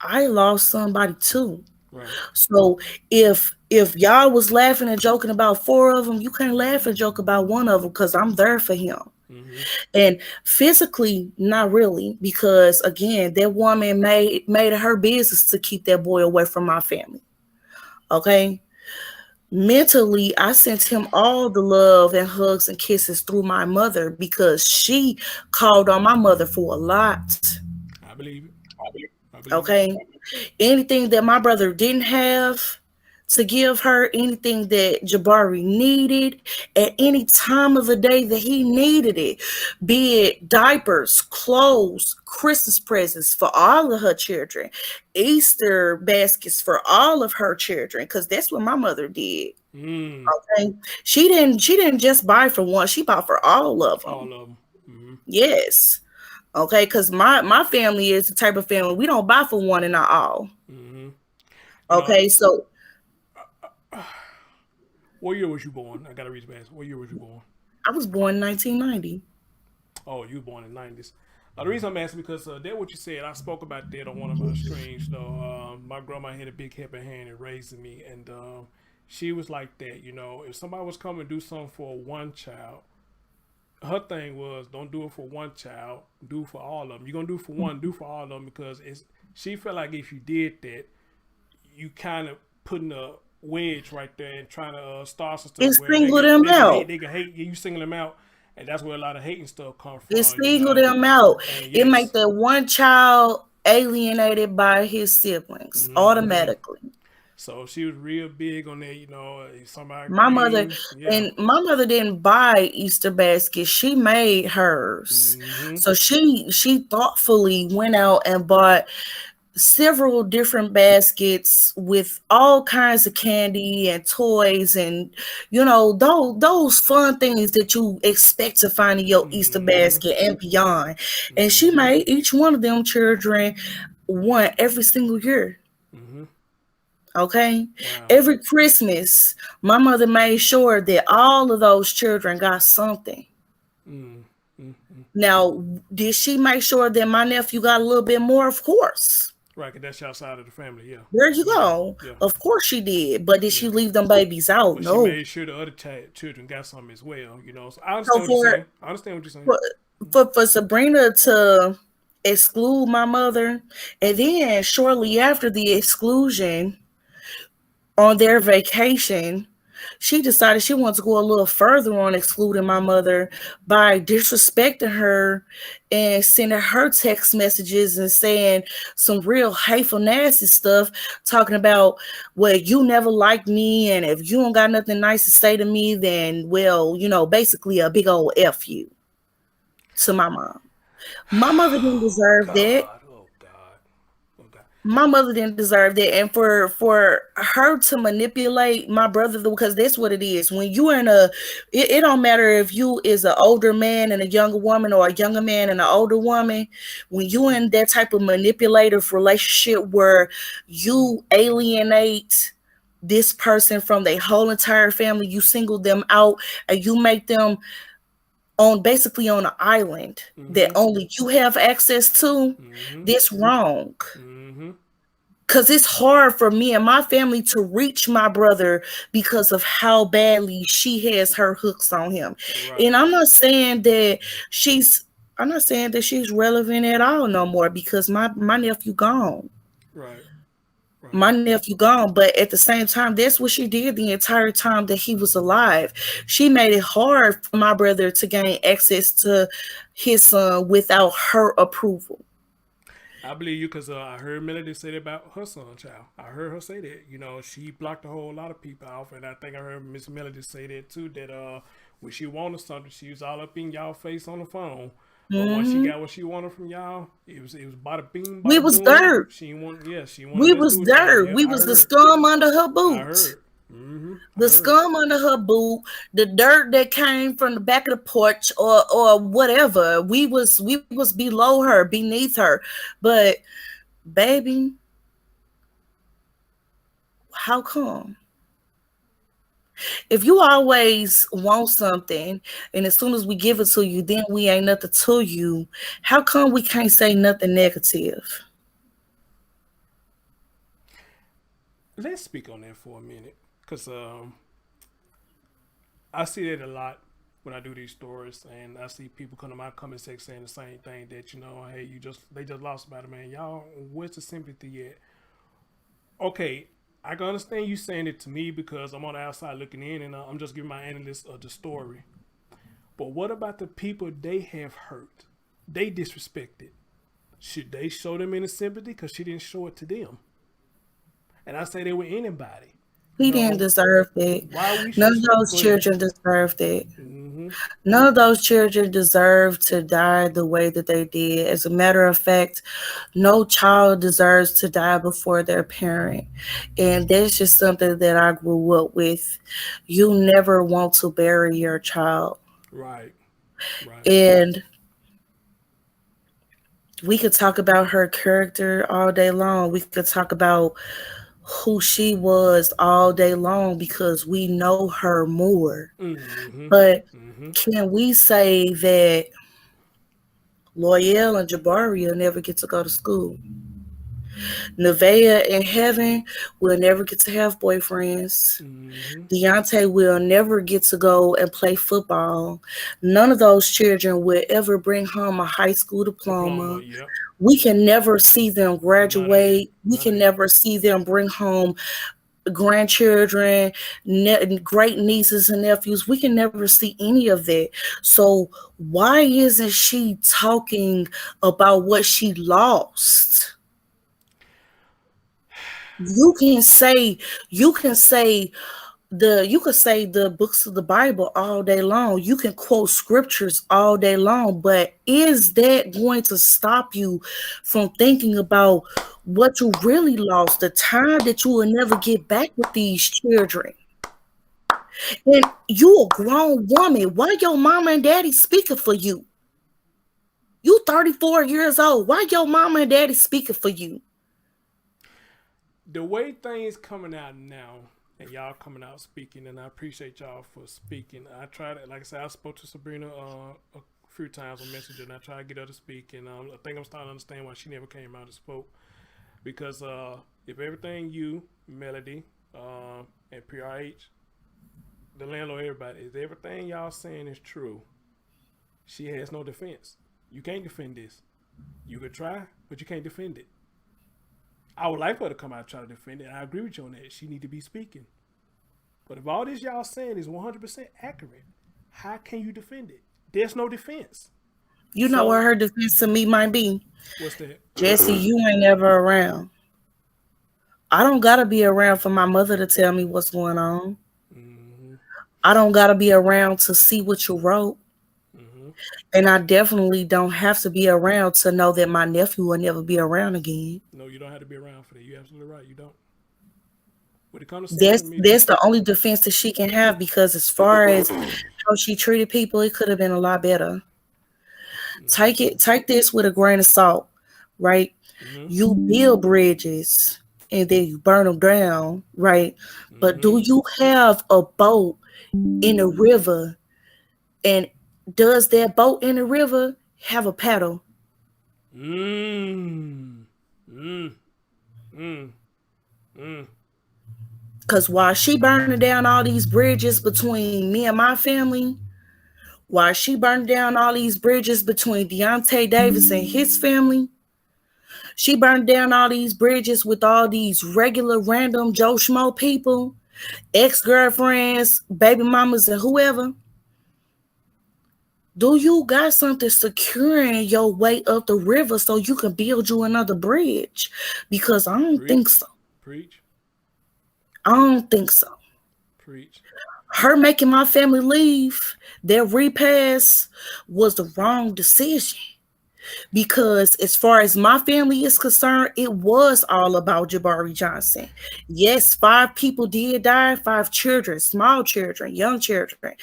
I lost somebody too. right. So if y'all was laughing and joking about four of them, you can't laugh and joke about one of them because I'm there for him. Mm-hmm. And physically, not really, because again, that woman made it her business to keep that boy away from my family. Okay. Mentally, I sent him all the love and hugs and kisses through my mother because she called on my mother for a lot. I believe it. I believe it. Okay. Anything that my brother didn't have to give her, anything that Jabari needed at any time of the day that he needed it, be it diapers, clothes, Christmas presents for all of her children, Easter baskets for all of her children, because that's what my mother did. Mm, Okay. She didn't just buy for one, she bought for all of them. all of them. Mm-hmm. Yes. Okay, because my family is the type of family we don't buy for one and not all. Mm-hmm. You know, Okay, so what year was you born? I gotta read the What year was you born? I was born in 1990. Oh, you were born in '90s. The reason I'm asking because that what you said. I spoke about that on one of my streams. Though my grandma had a big helping hand in raising me, and she was like that. If somebody was coming to do something for one child, her thing was don't do it for one child, do it for all of them. You're gonna do it for one, do it for all of them because it's. She felt like if you did that, you kind of putting a wedge right there and trying to start some stuff It where they singled can them they can hate out. they can hate you singling them out, and that's where a lot of hating stuff come It from, singled them out. And It made yes, that one child alienated by his siblings hmm automatically. so she was real big on that. If somebody My mother came, yeah, and my mother didn't buy Easter baskets. She made hers. hmm So she thoughtfully went out and bought several different baskets with all kinds of candy and toys and those fun things that you expect to find in your Easter hmm basket and beyond. And she hmm made each one of them children one every single year. hmm Okay. wow, Every Christmas, my mother made sure that all of those children got something. mm mm. Now, did she make sure that my nephew got a little bit more? Of course. Right, 'cause that's outside of the family, yeah, There you yeah, go. yeah, Of course she did. But did she yeah. leave them babies out? But she No. made sure the other children got something as well. So I So understand what you're saying. I understand what you're saying. for for Sabrina to exclude my mother, and then shortly after the exclusion on their vacation, she decided she wanted to go a little further on excluding my mother by disrespecting her and sending her text messages and saying some real hateful, nasty stuff, talking about, well, you never liked me, and if you don't got nothing nice to say to me, then, well, basically a big old F you to my mom. My mother didn't Oh deserve that. God! Oh God! Oh God! My mother didn't deserve that, and for her to manipulate my brother, because that's what it is. When you in it don't matter if you is an older man and a younger woman, or a younger man and an older woman. When you in that type of manipulative relationship where you alienate this person from their whole entire family, you single them out and you make them on basically on an island that Mm-hmm. only you have access to, Mm-hmm. this wrong. Mm-hmm. Because it's hard for me and my family to reach my brother because of how badly she has her hooks on him. And Right. I'm not saying that she's relevant at all no more, because my nephew gone. Right. Right. My nephew gone, but at the same time, that's what she did the entire time that he was alive. She made it hard for my brother to gain access to his son without her approval. I believe you because I heard Melody say that about her son, child. I heard her say that. You know, she blocked a whole lot of people off, and I think I heard Miss Melody say that too. That when she wanted something, she was all up in y'all face on the phone. But once she Hmm. got what she wanted from y'all, it was bada bing, We bada was boom. dirt. She wanted, yeah, she wanted We let's was do it together. dirt. Yep, We I was the heard, scum under her I boots. heard, I The heard. scum under her boot, the dirt that came from the back of the porch or whatever. We was below her, beneath her. But baby, how come? If you always want something and as soon as we give it to you, then we ain't nothing to you, how come we can't say nothing negative? Let's speak on that for a minute, cause I see that a lot when I do these stories, and I see people come to my comment section saying the same thing. That hey, they just lost about it, man. Y'all, where's the sympathy at? Okay, I can understand you saying it to me because I'm on the outside looking in, and I'm just giving my analyst of the story. But what about the people they have hurt? They disrespected. Should they show them any sympathy because she didn't show it to them? And I say they were anybody. He didn't deserve that. Why we None should of those go ahead. children deserved that. Mm-hmm. None of those children deserve to die the way that they did. As a matter of fact, no child deserves to die before their parent. And that's just something that I grew up with. You never want to bury your child. Right. Right. And we could talk about her character all day long. We could talk about who she was all day long because we know her more. Mm-hmm. But Mm-hmm. can we say that Loyal and Jabari will never get to go to school? Nevaeh and Heaven will never get to have boyfriends. Mm-hmm. Deontay will never get to go and play football. None of those children will ever bring home a high school Diploma. diploma. Yep. We can never see them None of that. graduate. We None of can that. never see them bring home grandchildren, great nieces and nephews. We can never see any of that. So why isn't she talking about what she lost? You can say you can say you could say the books of the Bible all day long. You can quote scriptures all day long, but is that going to stop you from thinking about what you really lost, the time that you will never get back with these children? And you a grown woman. Why your mama and daddy speaking for you? You 34 years old. Why your mama and daddy speaking for you? The way things coming out now, and y'all coming out speaking, and I appreciate y'all for speaking. I tried it, like I said, I spoke to Sabrina a few times on Messenger, and I tried to get her to speak, and I think I'm starting to understand why she never came out and spoke. Because if everything you, Melody, and PRH, the landlord, everybody, if everything y'all saying is true, she has no defense. You can't defend this. You could try, but you can't defend it. I would like for her to come out and try to defend it. I agree with you on that. She need to be speaking. But if all this y'all saying is 100% accurate, how can you defend it? There's no defense. You know what So her defense to me might be? what's that? Jesse, you ain't never around. I don't gotta be around for my mother to tell me what's going on. Mm-hmm. I don't gotta be around to see what you wrote. Mm-hmm. And I definitely don't have to be around to know that my nephew will never be around again. No, you don't have to be around for that. You're absolutely right. You don't. When it comes to social That's media, that's the only defense that she can have because as far as how she treated people, it could have been a lot better. Take this with a grain of salt, right? mm-hmm. You build bridges and then you burn them down, right? But Mm-hmm. do you have a boat in a river, and does that boat in the river have a paddle? Mm. Mm. Mm. Mm. Because while she burning down all these bridges between me and my family, while she burning down all these bridges between Deontay Davis and his family, She burned down all these bridges with all these regular random Joe Schmo people, ex-girlfriends, baby mamas, and whoever. Do you got something securing your way up the river so you can build you another bridge? Because I don't think Preach, so. preach, I don't think so. preach. Her making my family leave, their repass was the wrong decision. Because as far as my family is concerned, it was all about Jabari Johnson. Yes, 5 people did die, 5 children, small children, young children.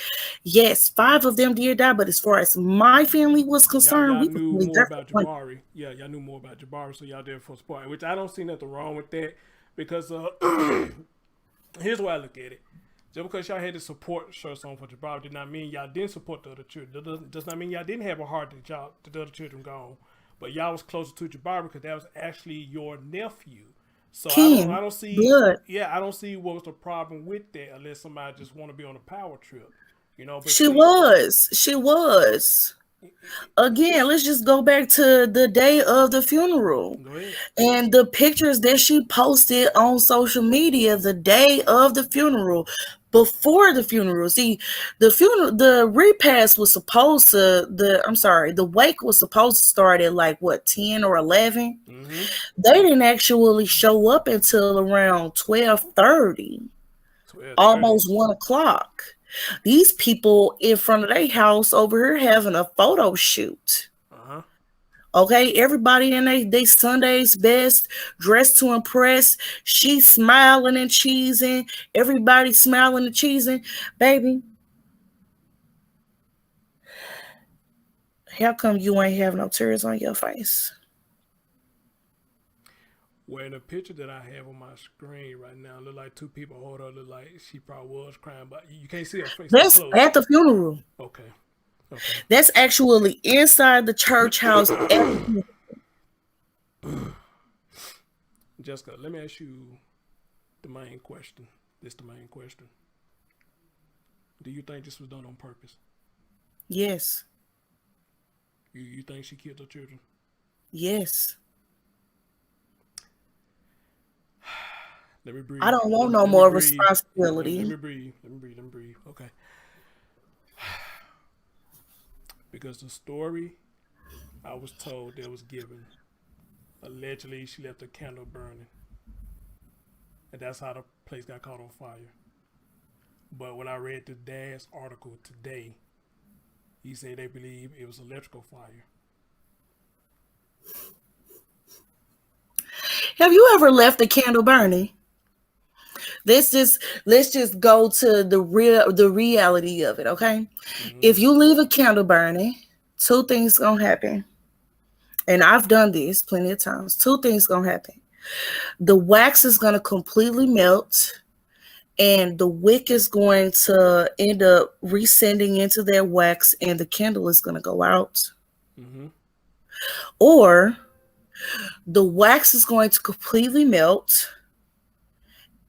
Yes, 5 of them did die, but as far as my family was concerned, Y'all we was knew only more there for about 1. Jabari. Yeah, y'all knew more about Jabari, so y'all there for support. Which I don't see nothing wrong with that because here's why I look at it. Just because y'all had the support shirts on for Jabari did not mean y'all didn't support the other children. Does not mean y'all didn't have a heart to the other children gone. But y'all was closer to Jabari because that was actually your nephew. So I Kin, don't see blood. I don't see what was the problem with that unless somebody just want to be on a power trip. But She see, was. She was. Again, let's just go back to the day of the funeral go ahead. and the pictures that she posted on social media the day of the funeral, before the funeral. See, the repast was supposed to the wake was supposed to start at like what, 10 or 11. Mm-hmm. They didn't actually show up until around 12:30, 12:30. almost 1 o'clock. These people in front of their house over here having a photo shoot. Uh-huh. Okay, everybody in they Sunday's best, dressed to impress. She's smiling and cheesing. Everybody smiling and cheesing. Baby, how come you ain't have no tears on your face? Where in the picture that I have on my screen right now, look like two people hold her, look like she probably was crying, but you can't see her face up That's close. at the funeral. Okay. Okay. That's actually inside the church house at the funeral. Jessica, let me ask you the main question. This the main question. Do you think this was done on purpose? Yes. You think she killed her children? Yes. Let me I breathe. don't want no Let me more breathe. Let responsibility. me breathe. Let me breathe. Let me breathe. Okay. Because the story I was told that was given, allegedly she left a candle burning. And that's how the place got caught on fire. But when I read the dad's article today, he said they believe it was electrical fire. Have you ever left a candle burning? Let's just go to the reality of it, okay? Mm-hmm. If you leave a candle burning, two things gonna happen. And I've done this plenty of times. Two things gonna happen. The wax is gonna completely melt, and the wick is going to end up rescending into that wax, and the candle is gonna go out. Mm-hmm. Or the wax is going to completely melt,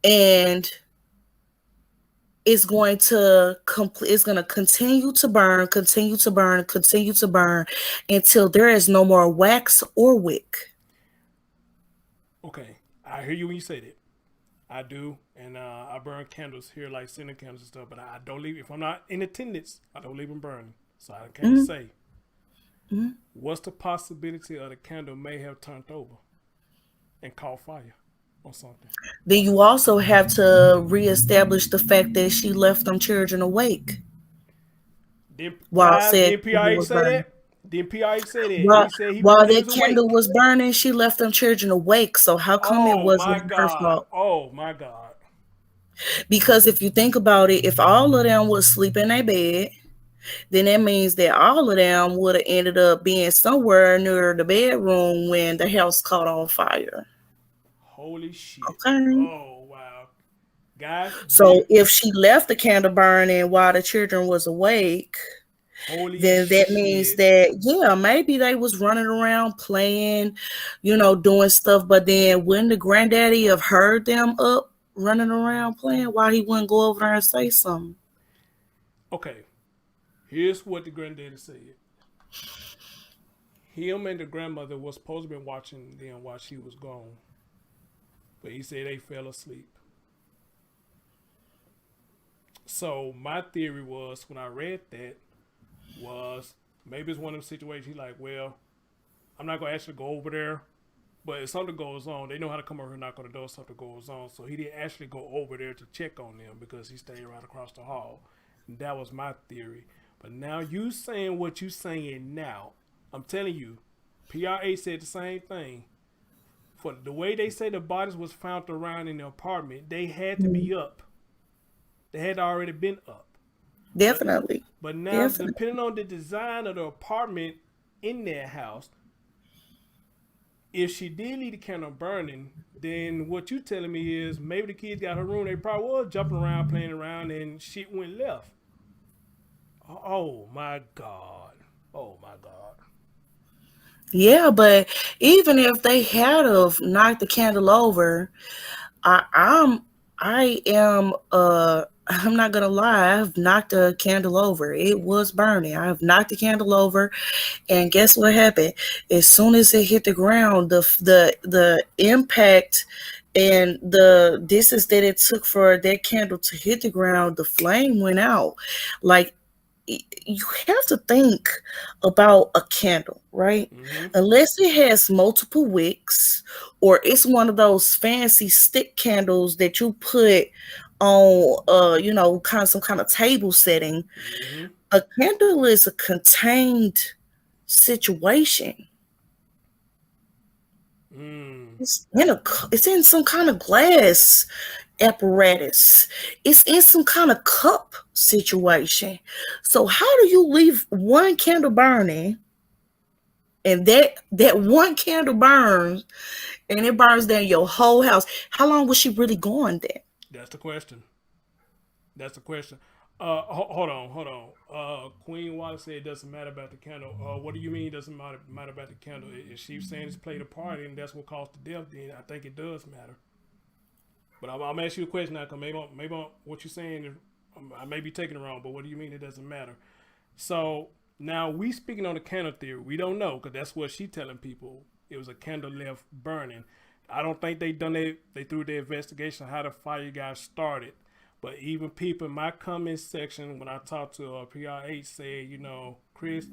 and it's going to continue to burn, continue to burn, continue to burn until there is no more wax or wick. Okay. I hear you when you say that. I do. And I burn candles here, like cinnamon candles and stuff, but I don't leave, if I'm not in attendance, I don't leave them burning. So I can't Mhm, say. mhm. What's the possibility of the candle may have turned over and caught fire or something? Then you also have to reestablish the fact that she left them children awake Did while said did candle PIH was say burning. that? Did PIH say that? While, He said he while believed they that was candle awake. was burning, she left them children awake. So how come it Oh my wasn't her God. fault? Oh my God. Because if you think about it, if all of them would sleep in their bed, then that means that all of them would have ended up being somewhere near the bedroom when the house caught on fire. Holy shit. Okay. Oh wow. Guys, So if she left the candle burning while the children was awake, holy then that means shit. that yeah, maybe they was running around playing, doing stuff, but then when the granddaddy have heard them up running around playing, why he wouldn't go over there and say something? Okay. Here's what the granddaddy said. Him and the grandmother was supposed to be watching them while she was gone, but he said they fell asleep. So my theory was when I read that was maybe it's one of them situations. He's like, well, I'm not gonna actually go over there, but if something goes on, they know how to come over here and knock on the door. If something goes on, so he didn't actually go over there to check on them because he stayed right across the hall. And that was my theory. But now you saying what you saying now, I'm telling you, PRA said the same thing. For the way they say the bodies was found around in the apartment, they had to be up. They had already been up. But Definitely. but now Definitely. depending on the design of the apartment in their house, if she did leave the candle burning, then what you telling me is maybe the kids got her room. They probably was jumping around, playing around, and shit went left. Oh my god! Oh my god! Yeah, but even if they had of knocked the candle over, I, I'm I am I'm not gonna lie, I've knocked a candle over. It was burning. I've knocked the candle over, and guess what happened? As soon as it hit the ground, the impact and the distance that it took for that candle to hit the ground, the flame went out. Like, you have to think about a candle, right? Mm-hmm. Unless it has multiple wicks or it's one of those fancy stick candles that you put on kind of some kind of table setting. Mm-hmm. A candle is a contained situation. Mm. It's in some kind of glass apparatus. It's in some kind of cup situation. So how do you leave one candle burning, and that one candle burns and it burns down your whole house? How long was she really going there? That's the question. That's the question. Hold on, hold on. Queen Wallace said it doesn't matter about the candle. What do you mean it doesn't matter about the candle? If she's saying it's played a part and that's what caused the death, then I think it does matter. But I'm gonna ask you a question now, because maybe what you're saying, I may be taking it wrong. But what do you mean it doesn't matter? So now we speaking on the candle theory. We don't know because that's what she telling people. It was a candle left burning. I don't think they done it. They threw the investigation how the fire got started. But even people in my comment section when I talked to PRH said, Chris,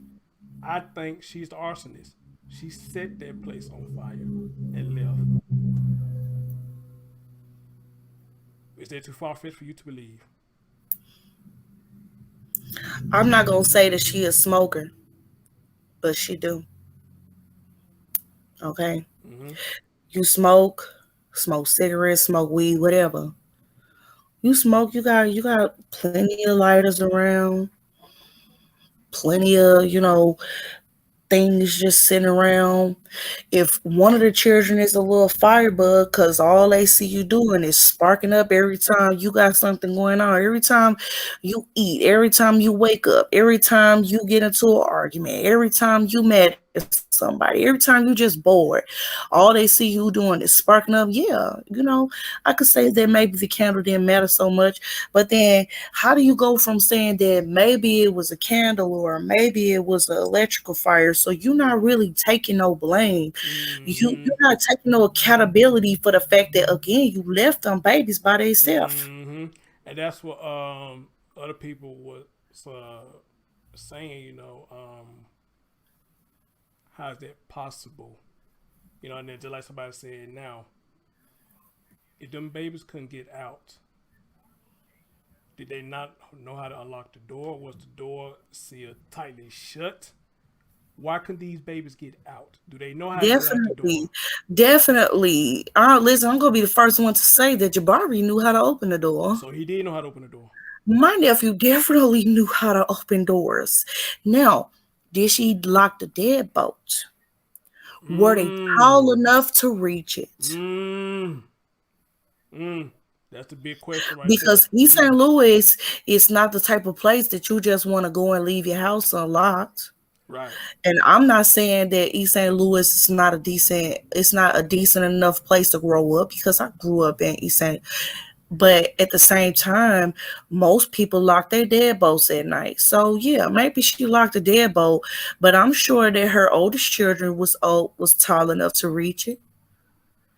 I think she's the arsonist. She set that place on fire and left. Is that too far fetched for you to believe? I'm not gonna say that she a smoker, but she do. Okay. Mm-hmm. You smoke cigarettes, smoke weed, whatever. You smoke, you got plenty of lighters around, plenty of, things just sitting around. If one of the children is a little firebug, because all they see you doing is sparking up every time you got something going on, every time you eat, every time you wake up, every time you get into an argument, every time you mad at somebody, every time you just bored, all they see you doing is sparking up. Yeah, I could say that maybe the candle didn't matter so much, but then how do you go from saying that maybe it was a candle or maybe it was an electrical fire? So you're not really taking no blame. You're Mm-hmm. not taking no accountability for the fact that again you left them babies by themselves. Mm-hmm. And that's what other people was saying. How is that possible? And then just like somebody said now, if them babies couldn't get out, did they not know how to unlock the door? Was the door sealed tightly shut? Why couldn't these babies get out? Do they know how to get out the door? Definitely, definitely. Listen, I'm gonna be the first one to say that Jabari knew how to open the door. So he did know how to open the door. My nephew definitely knew how to open doors. Now, did she lock the deadbolt? Were they tall Mm. enough to reach it? Mm. Mm. That's the big question right there. Because East St. Mm. Louis is not the type of place that you just want to go and leave your house unlocked. Right. And I'm not saying that East St. Louis is not a decent enough place to grow up, because I grew up in East St. But at the same time, most people lock their deadbolts at night. So yeah, maybe she locked the deadbolt, but I'm sure that her oldest children was tall enough to reach it.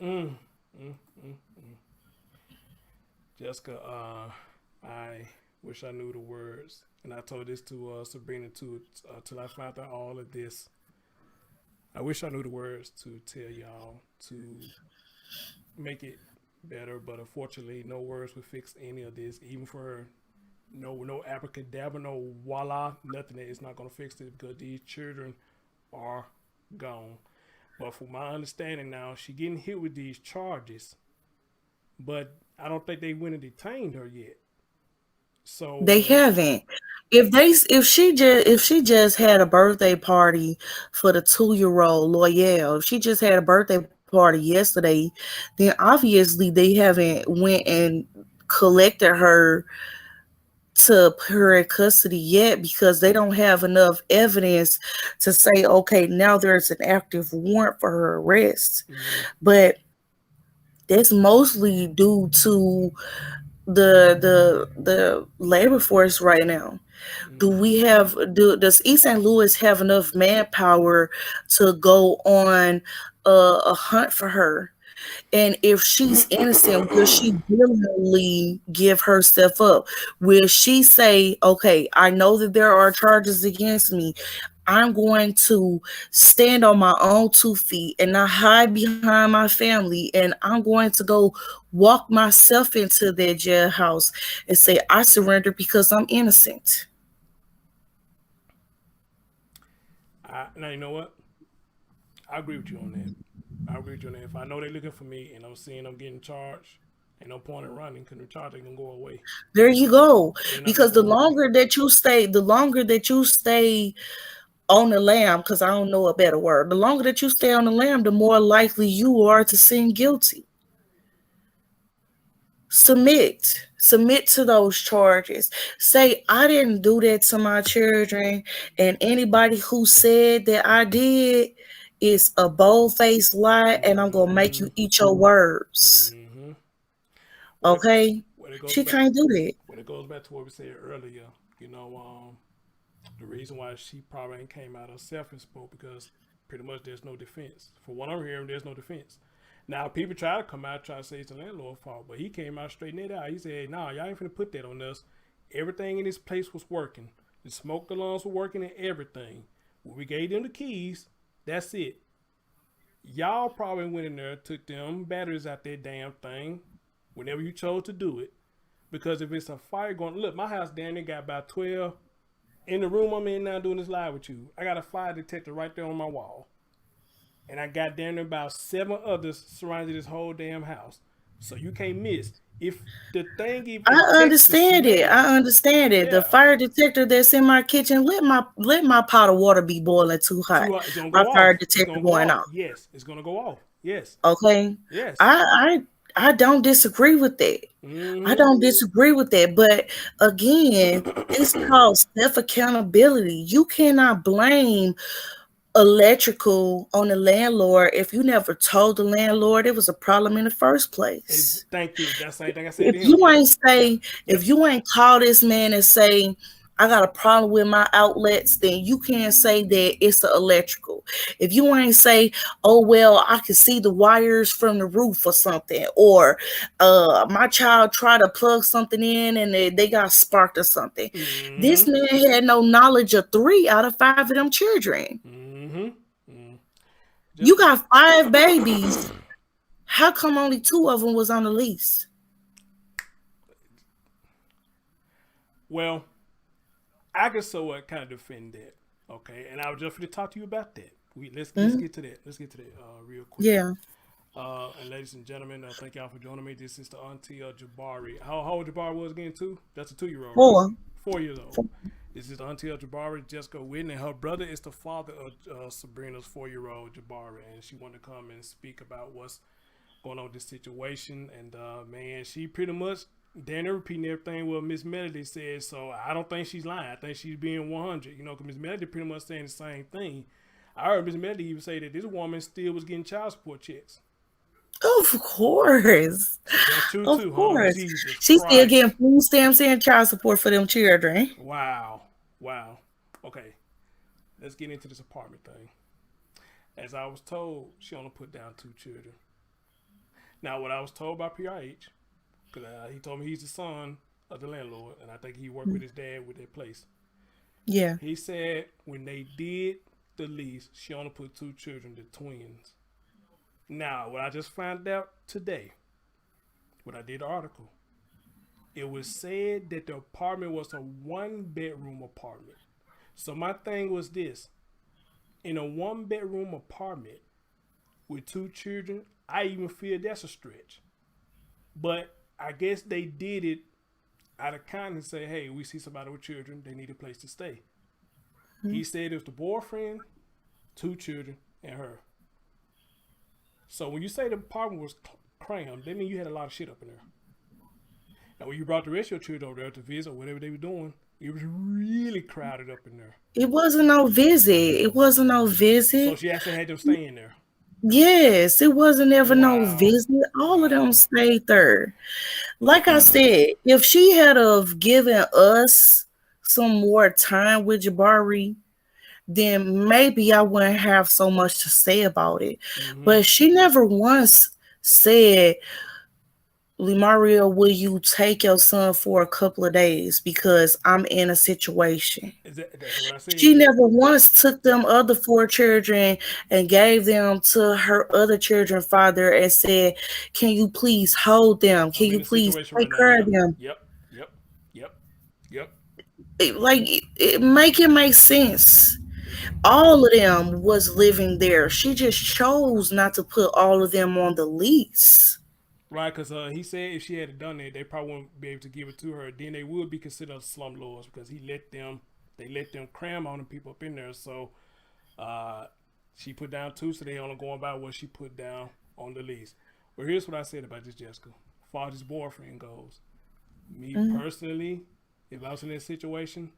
Mm, mm, mm. Jessica, I wish I knew the words, and I told this to Sabrina too. Till I found out all of this, I wish I knew the words to tell y'all to make it better, but unfortunately, no words would fix any of this. Even for her, no abracadabra, no voila, nothing. That it's not gonna fix it because these children are gone. But from my understanding now, she getting hit with these charges, but I don't think they went and detained her yet. They So haven't. If she just had a birthday party for the 2 year old Loyale, if she just had a birthday party yesterday, then obviously they haven't went and collected her to put her in custody yet because they don't have enough evidence to say, okay, now there's an active warrant for her arrest. mm, But that's mostly due to the labor force right now. mm, Does East St. Louis have enough manpower to go on a hunt for her? And if she's innocent, will she willingly give herself up? Will she say, okay, I know that there are charges against me. I'm going to stand on my own 2 feet and not hide behind my family. And I'm going to go walk myself into their jailhouse and say, I surrender because I'm innocent. now you know what? I agree with you on that. I agree with you on that. If I know they're looking for me and I'm seeing I'm getting charged, ain't no point in running because the charge ain't gonna go away. There you go. They're not gonna Because the go away. longer that you stay, on the lamb, because I don't know a better word. The longer that you stay on the lamb, the more likely you are to seem guilty. Submit to those charges. Say, I didn't do that to my children, and anybody who said that I did is a bold faced lie, and I'm gonna make Mm-hmm. you eat your words. Mm-hmm. When it Okay? when it goes She back can't do that. when it goes back to what we said earlier, you know, the reason why she probably ain't came out herself and spoke because pretty much there's no defense. For what I'm hearing, there's no defense. Now people try to come out try to say it's the landlord's fault, but he came out straighten it out. He said, "Nah, y'all ain't finna put that on us. Everything in this place was working. The smoke alarms were working and everything. When we gave them the keys, that's it. Y'all probably went in there, took them batteries out that damn thing, whenever you chose to do it. Because if it's a fire going, look, my house down there got about 12 in the room I'm in now doing this live with you. I got a fire detector right there on my wall, and I got down there about 7 others surrounding this whole damn house. So you can't miss. If the thing even I detects the understand it. smell, I understand it. The yeah, fire detector that's in my kitchen, let my pot of water be boiling too hot. it's gonna My go fire off. It's detector gonna go going off. off. Yes, it's gonna go off. Yes, Okay. yes. I don't disagree with that. I Mm-hmm. don't disagree with that. But again, it's called self accountability. You cannot blame electrical on the landlord if you never told the landlord it was a problem in the first place. Thank you. That's the same thing I said if to him. you Yep. ain't say if Yep. you ain't call this man and say I got a problem with my outlets, then you can't say that it's the electrical. If you ain't say, oh well, I can see the wires from the roof or something, or my child tried to plug something in and they got sparked or something. This Mm-hmm. man had no knowledge of 3 out of 5 of them children. Mm-hmm. Mm. You Just got 5 babies. How come only 2 of them was on the lease? well, I can somewhat kind of defend that. Okay, and I was just going to talk to you about that. Let's Mm, get to that. Let's get to that real quick. yeah, And ladies and gentlemen, thank y'all for joining me. This is the auntie of Jabari. How old Jabari was again? Too. That's a 2 year old, right? 4. 4 years old. This is the auntie of Jabari, Jessica Whitney. Her brother is the father of Sabrina's 4 year old Jabari, and she wanted to come and speak about what's going on with this situation. And man, she pretty much Dan repeating everything what Miss Melody said. So I don't think she's lying. I think she's being 100. You know, because Miss Melody pretty much saying the same thing. I heard Miss Melody even say that this woman still was getting child support checks. Of course. See, that's true Of too, huh? course. Jesus She's still getting Christ. food stamps and child support for them children. Wow. Wow. Okay, let's get into this apartment thing. As I was told, she only put down 2 children. Now, what I was told by PRH, because he told me he's the son of the landlord, and I think he worked with his dad with that place. Yeah. He said when they did the lease, she only put 2 children, the twins. Now, what I just found out today, when I did the article, it was said that the apartment was a 1 bedroom apartment. So my thing was this: in a 1 bedroom apartment with 2 children, I even feel that's a stretch. But I guess they did it out of kindness, say, hey, we see somebody with children, they need a place to stay. He said it was the boyfriend, 2 children, and her. So when you say the apartment was crammed, that means you had a lot of shit up in there. Now when you brought the rest of your children over there to visit or whatever they were doing, it was really crowded up in there. It wasn't no visit. It wasn't no So visit. she actually had them stay in there. Yes, it wasn't ever no Wow. visit. All of them Wow. stayed there. Like I Wow. said, if she had of given us some more time with Jabari, then maybe I wouldn't have so much to say about it. Mm-hmm. But she never once said, Maria, will you take your son for a couple of days because I'm in a situation? That's what I She said. never once took them other 4 children and gave them to her other children father and said, can you please hold them? Can I'm in you a please situation right take now. care of Yep. them? Yep. Yep. Yep. Yep. Like make it make sense. Mm-hmm. All of them was living there. She just chose not to put all of them on the lease. Right, because he said if she had done it, they probably wouldn't be able to give it to her. Then they would be considered slumlords because they let them cram on the people up in there. So uh, she put down 2, so they only going by what she put down on the lease. Well, here's what I said about this, Jessica. As far as this boyfriend goes, me Mm-hmm. personally, if I was in that situation,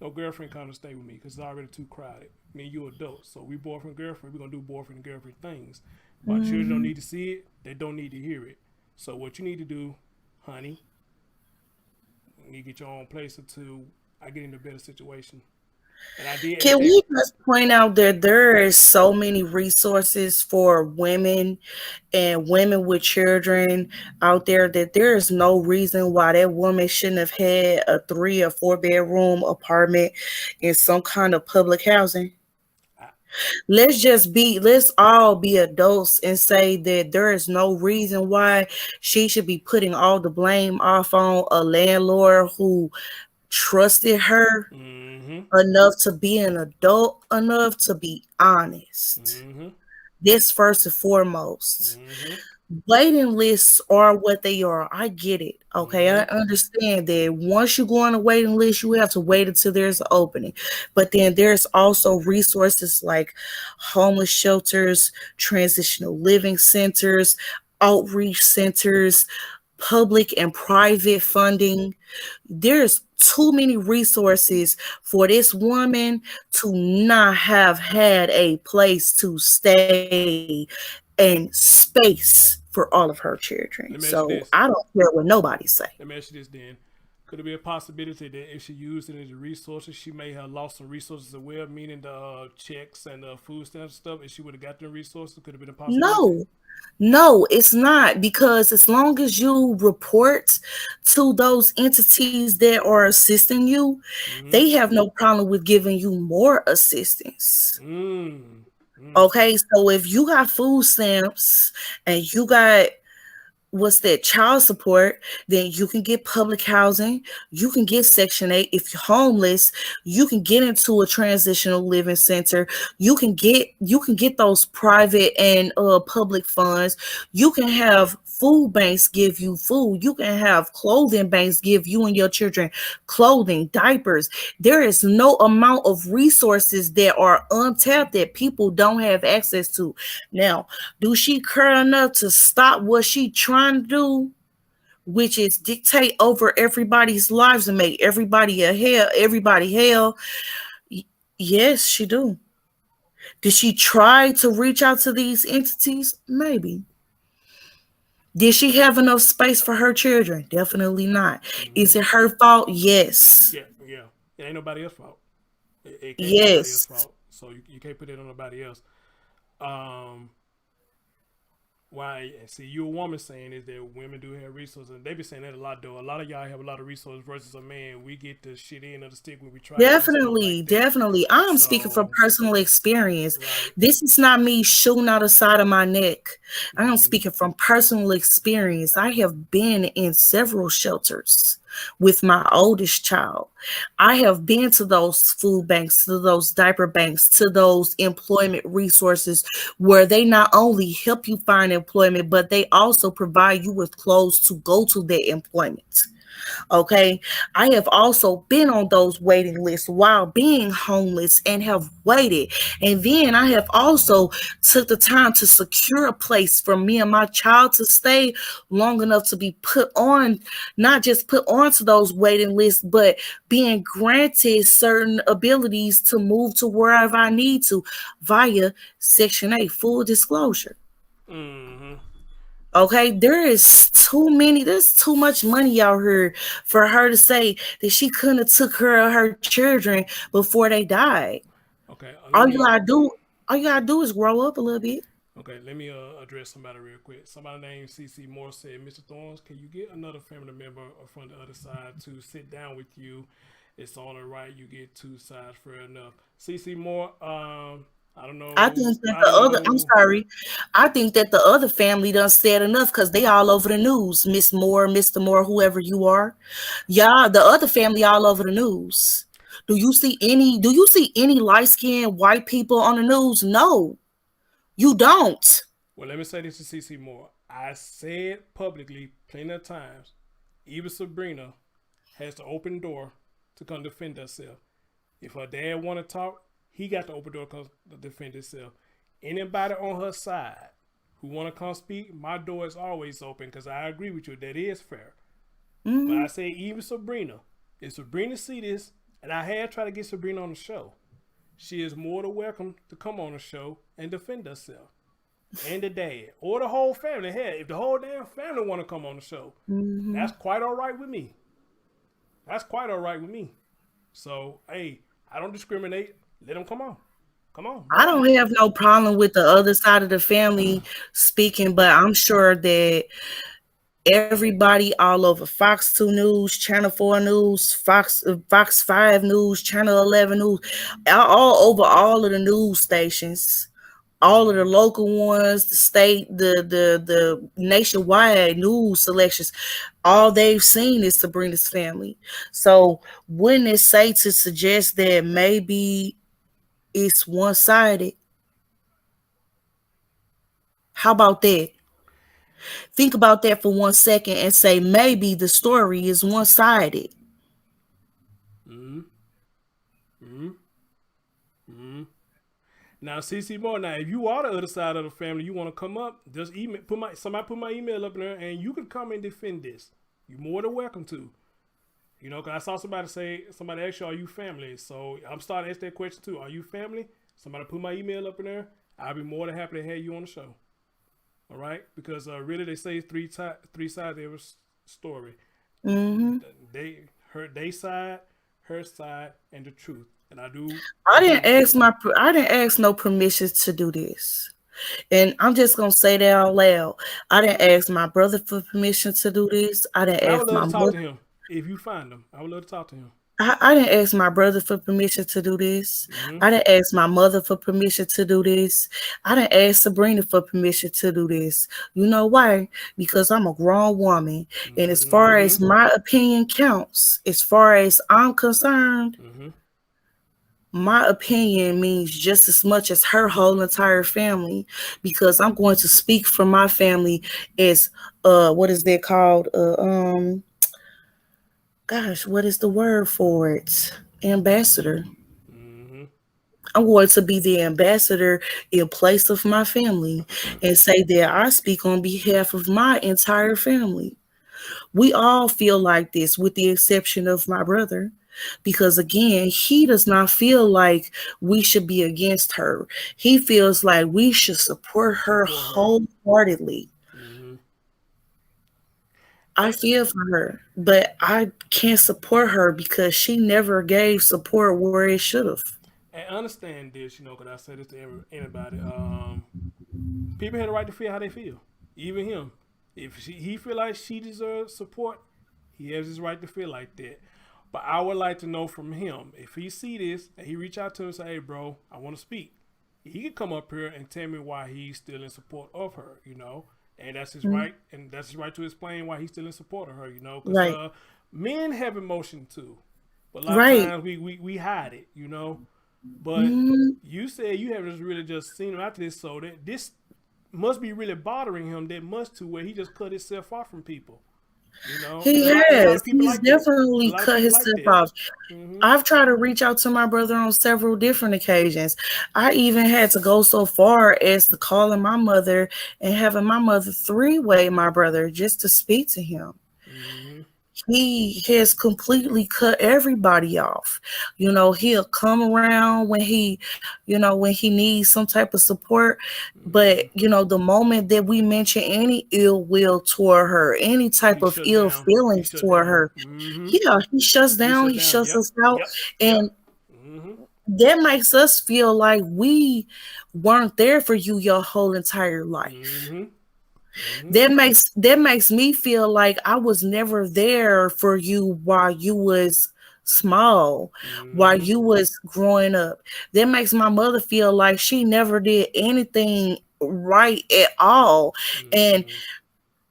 no girlfriend come to stay with me because it's already too crowded. Me and you adults, so we boyfriend girlfriend. We're gonna do boyfriend and girlfriend things. My children don't Mm-hmm. need to see it. They don't need to hear it. So what you need to do, honey, you need to get your own place until I get in a better situation. And I did Can ask that. we just point out that there is so many resources for women and women with children out there that there is no reason why that woman shouldn't have had a 3 or 4 bedroom apartment in some kind of public housing? I, Let's all be adults and say that there is no reason why she should be putting all the blame off on a landlord who trusted her mm-hmm. enough to be an adult enough to be honest. Mm-hmm. This first and foremost. Mm-hmm. Waiting lists are what they are. I get it. Okay. I Mm-hmm. understand that once you go on a waiting list, you have to wait until there's an opening. But then there's also resources like homeless shelters, transitional living centers, outreach centers, public and private funding. There's too many resources for this woman to not have had a place to stay and space for all of her children. Let me So ask you I this. don't care what nobody say. Let me ask you this then. Could it be a possibility that if she used it as a resources, she may have lost some resources as well, meaning the checks and the food stamps and stuff? If she would have got them resources, could have been a possibility? No, no, it's not, because as long as you report to those entities that are assisting you, Mm-hmm. they have no problem with giving you more assistance. Mm. Mm. Okay, so if you got food stamps and you got what's that, child support, then you can get public housing, you can get section 8. If you're homeless, you can get into a transitional living center, you can get those private and public funds. You can have food banks give you food, you can have clothing banks give you and your children clothing, diapers. There is no amount of resources that are untapped that people don't have access to. Now, do she care enough to stop what she trying to do, which is dictate over everybody's lives and make everybody hell? Yes, she do. Did she try to reach out to these entities? Maybe. Did she have enough space for her children? Definitely not. Hmm. Is it her fault? Yes. Yeah, yeah. It ain't nobody else's fault. It can't be nobody else's Yes. fault. So you can't put it on nobody else. Um, why? See, you a woman saying is that women do have resources, and they be saying that a lot. Though a lot of y'all have a lot of resources versus a man. We get the shit end of the stick when we try to do stuff Definitely, like that. definitely. I'm speaking from So, personal experience. right. This is not me shooting out the side of my neck. I am Mm-hmm. speaking from personal experience. I have been in several shelters with my oldest child. I have been to those food banks, to those diaper banks, to those employment resources where they not only help you find employment, but they also provide you with clothes to go to their employment. Okay. I have also been on those waiting lists while being homeless and have waited. And then I have also took the time to secure a place for me and my child to stay long enough to be put on, not just put onto those waiting lists, but being granted certain abilities to move to wherever I need to via Section 8, full disclosure. Mm-hmm. Okay, there's too much money out here for her to say that she couldn't have took care of her children before they died. Okay. All Let you me. gotta do, all you gotta do is grow up a little bit. Okay, let me address somebody real quick. Somebody named CC Moore said, "Mr. Thorns, can you get another family member from the other side to sit down with you? It's only right you get two sides fair enough." CC Moore, I don't I know, think that I the don't other, I'm know. sorry, I think that the other family done said enough because they all over the news. Miss Moore, Mr. Moore, whoever you are, y'all, the other family all over the news. Do you see any light skinned white people on the news? No, you don't. Well, let me say this to CC Moore. I said publicly plenty of times, even Sabrina has the open door to come defend herself. If her dad want to talk, he got the open door to defend himself. Anybody on her side who want to come speak, my door is always open because I agree with you. That is fair. But I Mhm. say even Sabrina, if Sabrina see this, and I had tried to get Sabrina on the show, she is more than welcome to come on the show and defend herself. And the dad. Or the whole family. Hell, if the whole damn family want to come on the show, that's Mhm. quite all right with me. That's quite all right with me. So, hey, I don't discriminate. Let them come on. Come on, I bring don't it. have no problem with the other side of the family speaking, but I'm sure that everybody all over Fox 2 News, Channel 4 News, Fox 5 News, Channel 11 News, all over all of the news stations, all of the Mm-hmm. local ones, the state, the nationwide news selections, all they've seen is Sabrina's family. So wouldn't it say to suggest that maybe it's one sided? How about that? Think about that for 1 second and say maybe the story is one sided. Mm-hmm. Mm-hmm. Mm-hmm. Now, CC Moore. Now, if you are the other side of the family, you want to come up, just email. Put my email up in there, and you can come and defend this. You're more than welcome to. You know, cause I saw somebody ask you, "Are you family?" So I'm starting to ask that question too. Are you family? Somebody put my email up in there. I'll be more than happy to have you on the show. All right, because really they say three sides of every story. Hmm. They side, her side, and the truth. And I do I didn't agree. ask I didn't ask no permission to do this. And I'm just gonna say that out loud. I didn't ask my brother for permission to do this. I didn't But I would ask love my to talk mother. to him if you find him. I would love to talk to him. I didn't ask my brother for permission to do this. Mm-hmm. I didn't ask my mother for permission to do this. I didn't ask Sabrina for permission to do this. You know why? Because I'm a grown woman. And as far Mm-hmm. as my opinion counts, as far as I'm concerned, Mm-hmm. my opinion means just as much as her whole entire family because I'm going to speak for my family as what is that called gosh, what is the word for it? Ambassador. Mm-hmm. I'm going to be the ambassador in place of my family and say that I speak on behalf of my entire family. We all feel like this, with the exception of my brother. Because again, he does not feel like we should be against her. He feels like we should support her Support her. wholeheartedly. Mm-hmm. I feel for her, but I can't support her because she never gave support where it should have. And understand this, because I say this to anybody. People have the right to feel how they feel. Even him. If he feel like she deserves support, he has his right to feel like that. But I would like to know from him, if he see this and he reach out to him and say, "Hey, bro, I want to speak," he could come up here and tell me why he's still in support of her. And that's his Mm, right, and that's his right to explain why he's still in support of her. Because right, men have emotion too, but a lot of right. times we hide it. But Mm, you said you haven't really just seen him after this, so that this must be really bothering him that much to where he just cut himself off from people. he And a lot has. of people He's like that. A definitely lot of cut people like himself that. off. Mm-hmm. I've tried to reach out to my brother on several different occasions. I even had to go so far as to calling my mother and having my mother three-way my brother just to speak to him. Mm-hmm. He has completely cut everybody off. He'll come around when he needs some type of support. But, Mm-hmm. the moment that we mention any ill will toward her, any type He of shut ill down. He feelings shut toward down. her, Mm-hmm. yeah, he shuts He down, shut he down. shuts Yep. us out. Yep. Yep. And Mm-hmm. that makes us feel like we weren't there for you your whole entire life. Mm-hmm. Mm-hmm. That makes me feel like I was never there for you while you was small, while Mm-hmm. you was growing up. That makes my mother feel like she never did anything right at all. And Mm-hmm.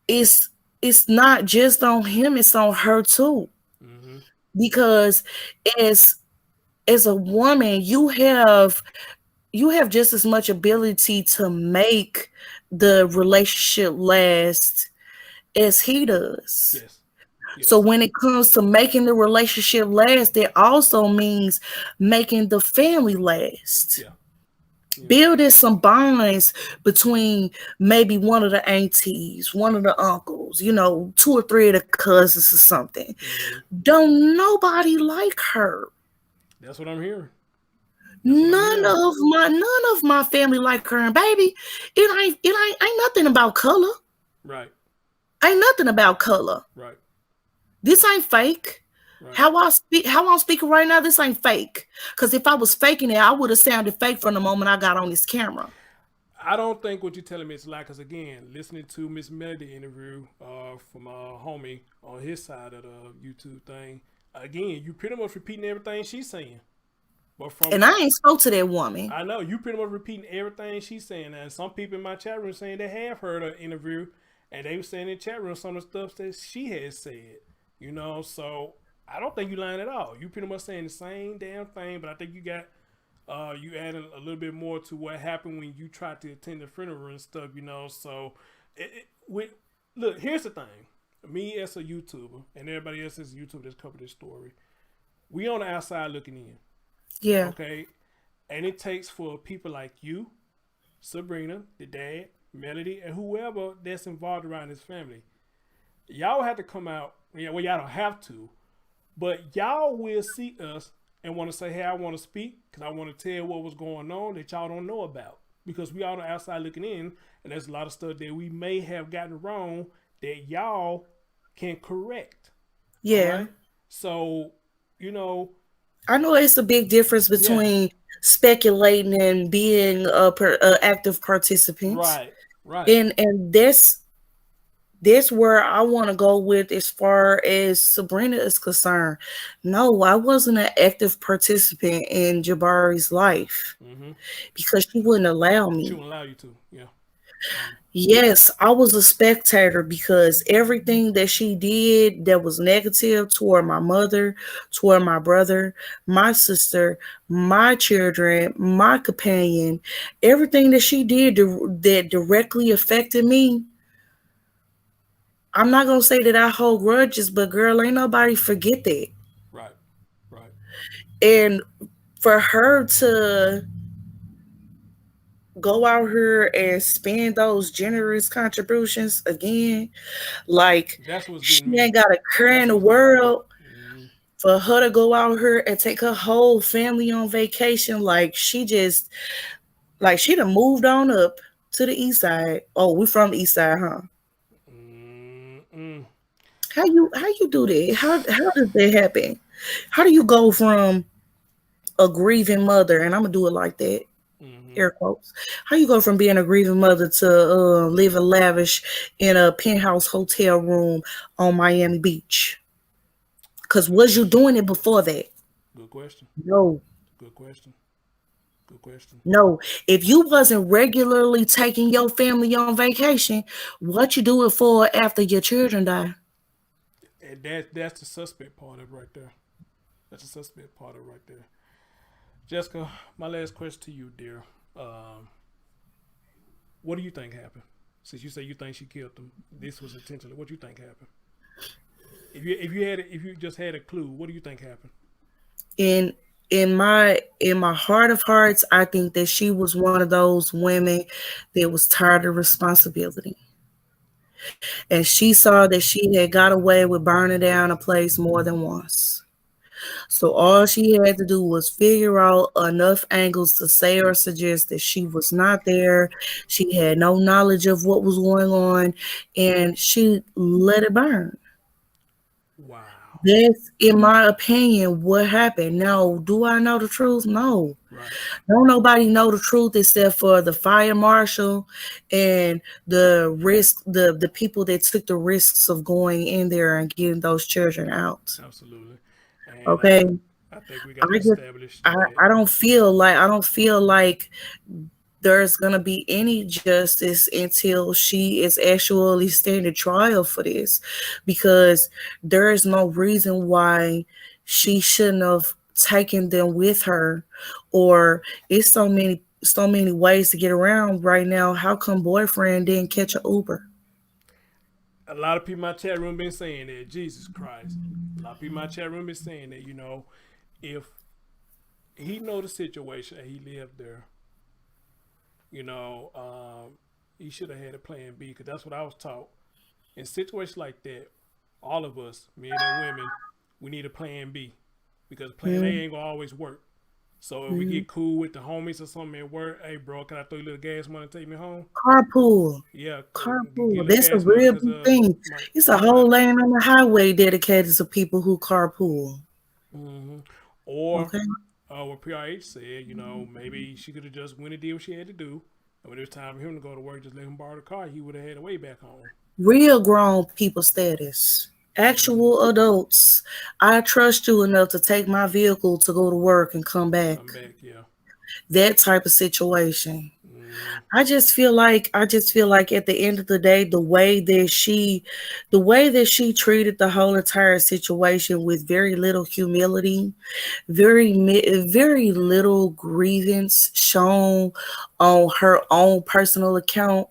it's it's not just on him, it's on her too. Mm-hmm. Because as as a woman, you have just as much ability to make the relationship last as he does. Yes. So Yes. when it comes to making the relationship last, that also means making the family last. Yeah. Yeah. Building some bonds between maybe one of the aunties, one of the uncles, two or three of the cousins or something. Mm-hmm. Don't nobody like her. That's what I'm hearing. That's what I'm None hearing. of my none of my family like her. And baby, it ain't nothing about color. Right. Ain't nothing about color. Right. This ain't fake. Right. How I'm speaking right now, this ain't fake. Cause if I was faking it, I would have sounded fake from the moment I got on this camera. I don't think what you're telling me is like, cause again, listening to Miss Melody interview from homie on his side of the YouTube thing, again, you pretty much repeating everything she's saying. But And I ain't spoke to that woman. I know you pretty much repeating everything she's saying, and some people in my chat room saying they have heard her interview, and they were saying in the chat room some of the stuff that she has said. So I don't think you lying at all. You pretty much saying the same damn thing, but I think you added a little bit more to what happened when you tried to attend the funeral and stuff. So look, here's the thing. Me as a YouTuber and everybody else as a YouTuber that's covered this story, we on the outside looking in. Yeah. Okay. And it takes for people like you, Sabrina, the dad, Melody, and whoever that's involved around his family. Y'all have to come out. Yeah, well, y'all don't have to, but y'all will see us and want to say, "Hey, I want to speak because I want to tell what was going on that y'all don't know about." Because we all on the outside looking in, and there's a lot of stuff that we may have gotten wrong that y'all can correct. All Yeah. right. So, you know, I know it's a big difference yeah, between speculating and being a active participant. right, right, And that's where I want to go with as far as Sabrina is concerned. No, I wasn't an active participant in Jabari's life mm-hmm. because she wouldn't allow She me. won't allow you to. Yeah. Mm-hmm. Yes, I was a spectator because everything that she did that was negative toward my mother, toward my brother, my sister, my children, my companion, everything that she did that directly affected me, I'm not gonna say that I hold grudges, but girl, ain't nobody forget that. Right, right. And for her to go out here and spend those generous contributions again, like That's what's she getting me. ain't got a care in That's the what's getting me. world Mm-hmm. for her to go out here and take her whole family on vacation. Like she done moved on up to the east side. Oh, we from the east side, huh? Mm-mm. How you do that? How does that happen? How do you go from a grieving mother, and I'm gonna do it like that, Mm-hmm. air quotes. How you go from being a grieving mother to living lavish in a penthouse hotel room on Miami Beach? Cause Good was you question. doing it before that? Good question. No, Good question. Good question. no. If you wasn't regularly taking your family on vacation, what you do it for after your children die? And that's the suspect part of it right there. That's the suspect part of it right there. Jessica, my last question to you, dear. Um, what do you think happened? Since you say you think she killed him, this was intentional. What do you think happened? If you just had a clue, what do you think happened? In in my heart of hearts, I think that she was one of those women that was tired of responsibility. And she saw that she had got away with burning down a place more than once. So all she had to do was figure out enough angles to say or suggest that she was not there. She had no knowledge of what was going on, and she let it burn. Wow. That's, in my opinion, what happened. Now, do I know the truth? No. Right. Don't nobody know the truth except for the fire marshal and the people that took the risks of going in there and getting those children out. Absolutely. And Okay. I think we got I to just establish I, that. I don't feel like there's gonna be any justice until she is actually standing trial for this, because there is no reason why she shouldn't have taken them with her, or it's so many ways to get around right now. How come boyfriend didn't catch a Uber? A lot of people in my chat room been saying that. Jesus Christ. A lot of people in my chat room been saying that. If he know the situation and he lived there, you know, he should have had a plan B because that's what I was taught. In situations like that, all of us, men and women, we need a plan B because plan A Mm-hmm. ain't gonna always work. So if we get cool with the homies or something at work, hey bro, can I throw you a little gas money to take me home? Carpool. Yeah, get a Carpool. little That's a gas money real because big thing. my It's a my whole my. lane on the highway dedicated to people who carpool. hmm Or Okay. what PRH said, maybe she could have just went and did what she had to do. And when it was time for him to go to work, just let him borrow the car. He would have had a way back home. Real grown people status. hmm Actual adults. I trust you enough to take my vehicle to go to work and come Come back. back, yeah. That type of situation. hmm I just feel like at the end of the day, the way that she treated the whole entire situation with very little humility, very little grievance shown on her own personal account.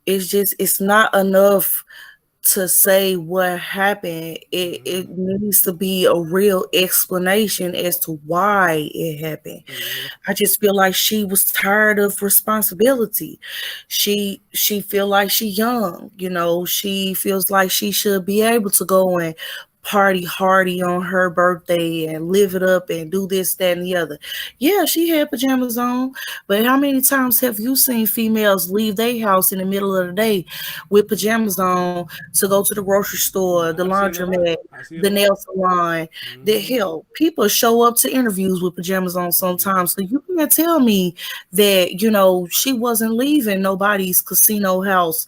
It's not enough to say what happened. It hmm needs to be a real explanation as to why it happened. hmm I just feel like she was tired of responsibility. She feel like she young, she feels like she should be able to go and party hardy on her birthday and live it up and do this, that, and the other. Yeah, she had pajamas on, but how many times have you seen females leave their house in the middle of the day with pajamas on to go to the grocery store, the I see it a lot. laundromat, I see it the a lot. nail salon? The hmm hell, people show up to interviews with pajamas on hmm sometimes. So you can't tell me that she wasn't leaving nobody's casino house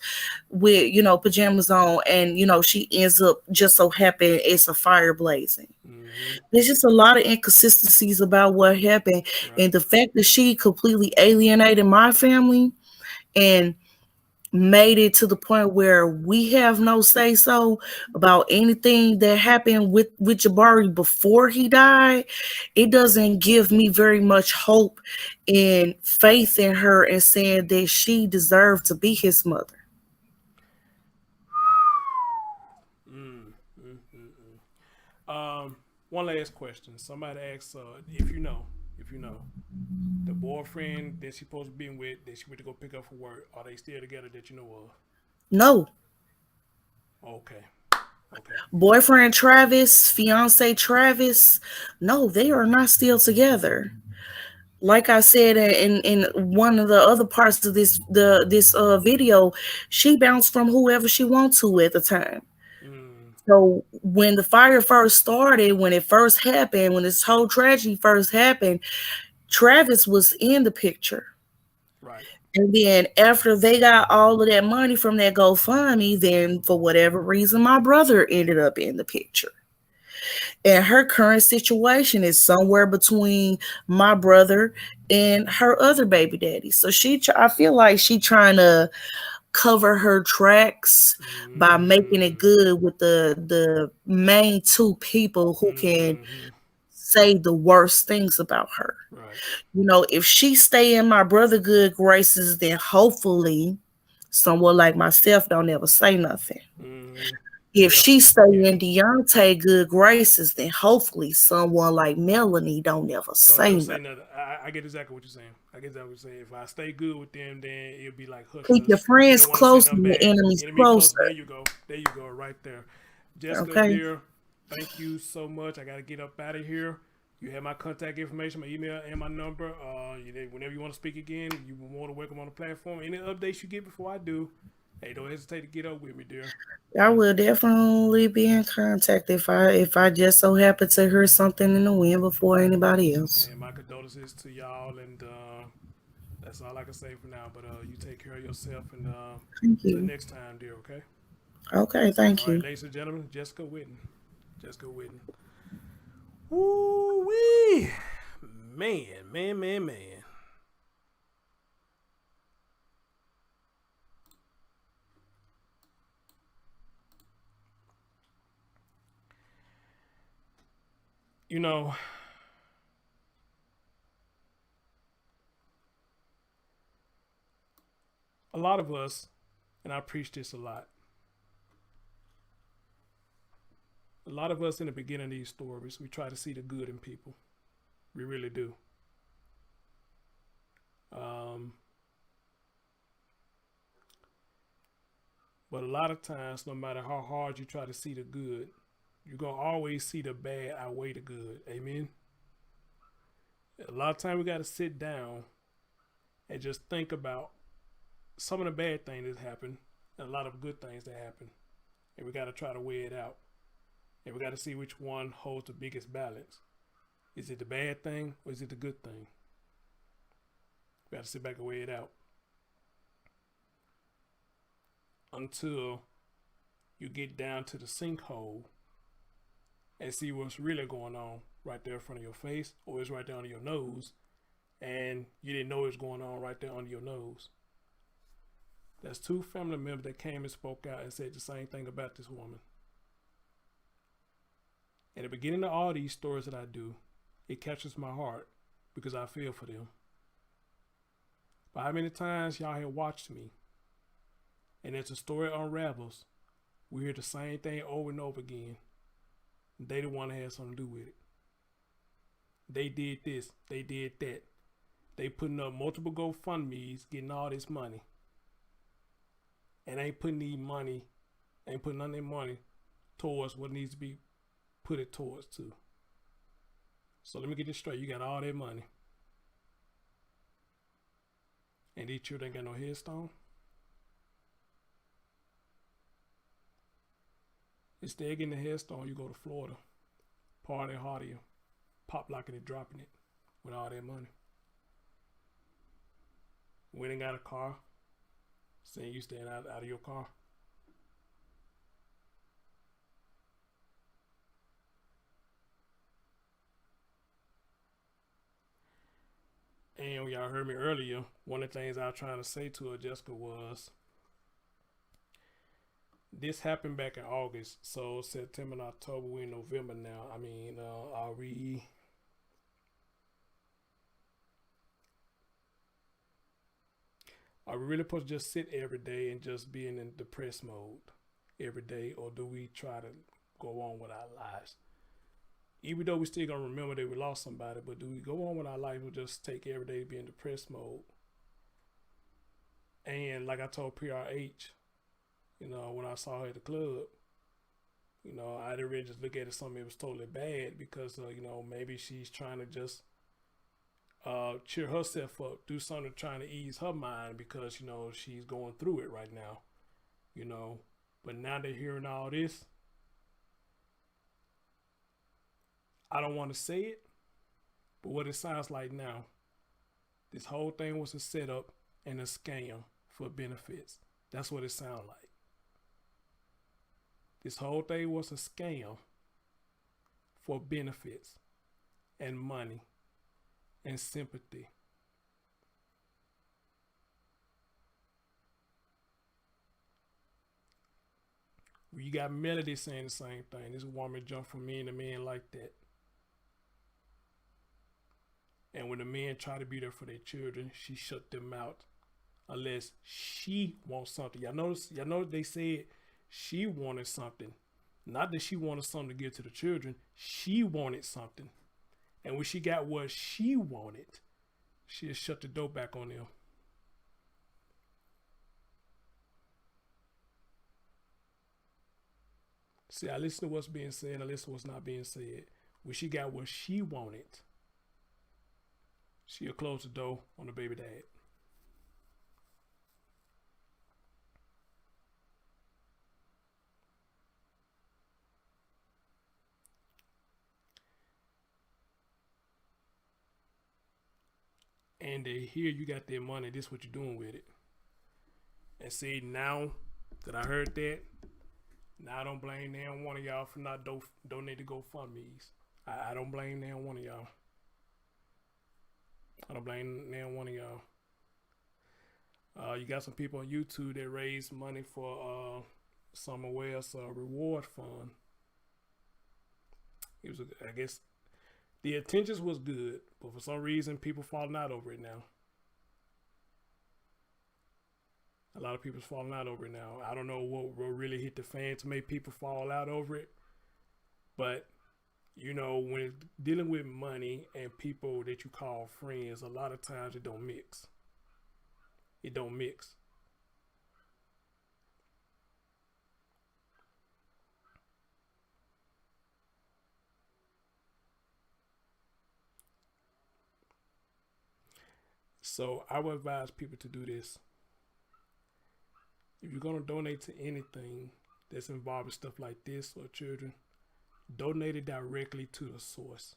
with pajamas on, and she ends up just so happen it's a fire blazing. hmm There's just a lot of inconsistencies about what happened, Right. and the fact that she completely alienated my family and made it to the point where we have no say so about anything that happened with Jabari before he died. It doesn't give me very much hope and faith in her and saying that she deserved to be his mother. Mm, mm, mm, mm. One last question. Somebody asked if you know, the boyfriend that she supposed to be with, that she went to go pick up for work, are they still together that you know No. of? Okay, okay. Boyfriend Travis, fiance Travis, no, they are not still together. Like I said in one of the other parts of this video, she bounced from whoever she wants to at the time. Mm. So when the fire first started, when it first happened, when this whole tragedy first happened, Travis was in the picture. Right. And then after they got all of that money from that GoFundMe, then for whatever reason, my brother ended up in the picture. And her current situation is somewhere between my brother and her other baby daddy. So I feel like she trying to cover her tracks by making it Mm-hmm. good with the main two people who can Mm-hmm. say the worst things about her. Right. If she stay in my brother good graces, then hopefully someone like myself don't ever say nothing. Mm-hmm. If Yep. she stay Yeah. in Deontay good graces, then hopefully someone like Melanie don't ever Don't say ever say nothing. nothing. I get exactly what you're saying. I get exactly what you're saying. If I stay good with them, then it'll be like hush Keep your hush. They friends don't want to say close nothing and your bad. enemies Enemy close. There closer. you go. There you go. Right there. Jessica, Okay. dear, thank you so much. I got to get up out of here. You have my contact information, my email, and my number. Whenever you want to speak again, you're more than welcome on the platform. Any updates you get before I do, hey, don't hesitate to get up with me, dear. I will definitely be in contact if I just so happen to hear something in the wind before anybody else. Okay, and my condolences to y'all, and that's all I can say for now. But you take care of yourself, and Thank till you. next time, dear. Okay. Okay, All thank right, you. ladies and gentlemen, Jessica Whitten. Jessica Whitten. Woo wee, man, man, man, man. You know, a lot of us, and I preach this a lot. A lot of us in the beginning of these stories, we try to see the good in people. We really do. Um, but a lot of times, no matter how hard you try to see the good, you're gonna always see the bad outweigh the good. Amen. A lot of time we gotta sit down and just think about some of the bad things that happen and a lot of good things that happen. And we gotta try to weigh it out. And we gotta see which one holds the biggest balance. Is it the bad thing or is it the good thing? We gotta sit back and weigh it out until you get down to the sinkhole and see what's really going on right there in front of your face, or it's right there under your nose, and you didn't know it was going on right there under your nose. That's two family members that came and spoke out and said the same thing about this woman. At the beginning of all these stories that I do, it catches my heart because I feel for them. But how many times y'all have watched me, and as the story unravels, we hear the same thing over and over again. They the one that had something to do with it. They did this. They did that. They putting up multiple GoFundMe's, getting all this money, and ain't putting none of their money towards what needs to be put it towards too. So let me get this straight. You got all that money, and these children ain't got no headstone. Instead of getting a headstone, you go to Florida, party hardier, pop locking it, dropping it with all that money. Went and got a car, saying you staying out of your car. And y'all heard me earlier, one of the things I was trying to say to her, Jessica, was this happened back in August. So September and October, we're in November now. I mean, are we really supposed to just sit every day and just be in depressed mode every day, or do we try to go on with our lives? Even though we still gonna remember that we lost somebody, but do we go on with our life or just take every day to be in depressed mode? And like I told PRH, when I saw her at the club, I didn't really just look at it as something that was totally bad because, maybe she's trying to just cheer herself up, do something trying to ease her mind because, she's going through it right now, But now they're hearing all this, I don't want to say it, but what it sounds like now, this whole thing was a setup and a scam for benefits. That's what it sounds like. This whole thing was a scam for benefits and money and sympathy. You got Melody saying the same thing. This woman jumped from man to man like that. And when the men try to be there for their children, she shut them out unless she wants something. Y'all notice they said she wanted something. Not that she wanted something to give to the children. She wanted something. And when she got what she wanted, she just shut the door back on them. See, I listen to what's being said, I listen to what's not being said. When she got what she wanted, she'll close the door on the baby dad. And they hear you got their money, this is what you're doing with it. And see, now that I heard that, now I don't blame damn one of y'all for not donate to GoFundMe's. I don't blame damn one of y'all. I don't blame damn one of y'all. You got some people on YouTube that raise money for Summer Wells reward fund. It was, I guess, the intentions was good, but for some reason, people falling out over it now. A lot of people's falling out over it now. I don't know what will really hit the fan to make people fall out over it. But, you know, when dealing with money and people that you call friends, a lot of times it don't mix. It don't mix. So I would advise people to do this. If you're going to donate to anything that's involved with stuff like this or children, donate it directly to the source.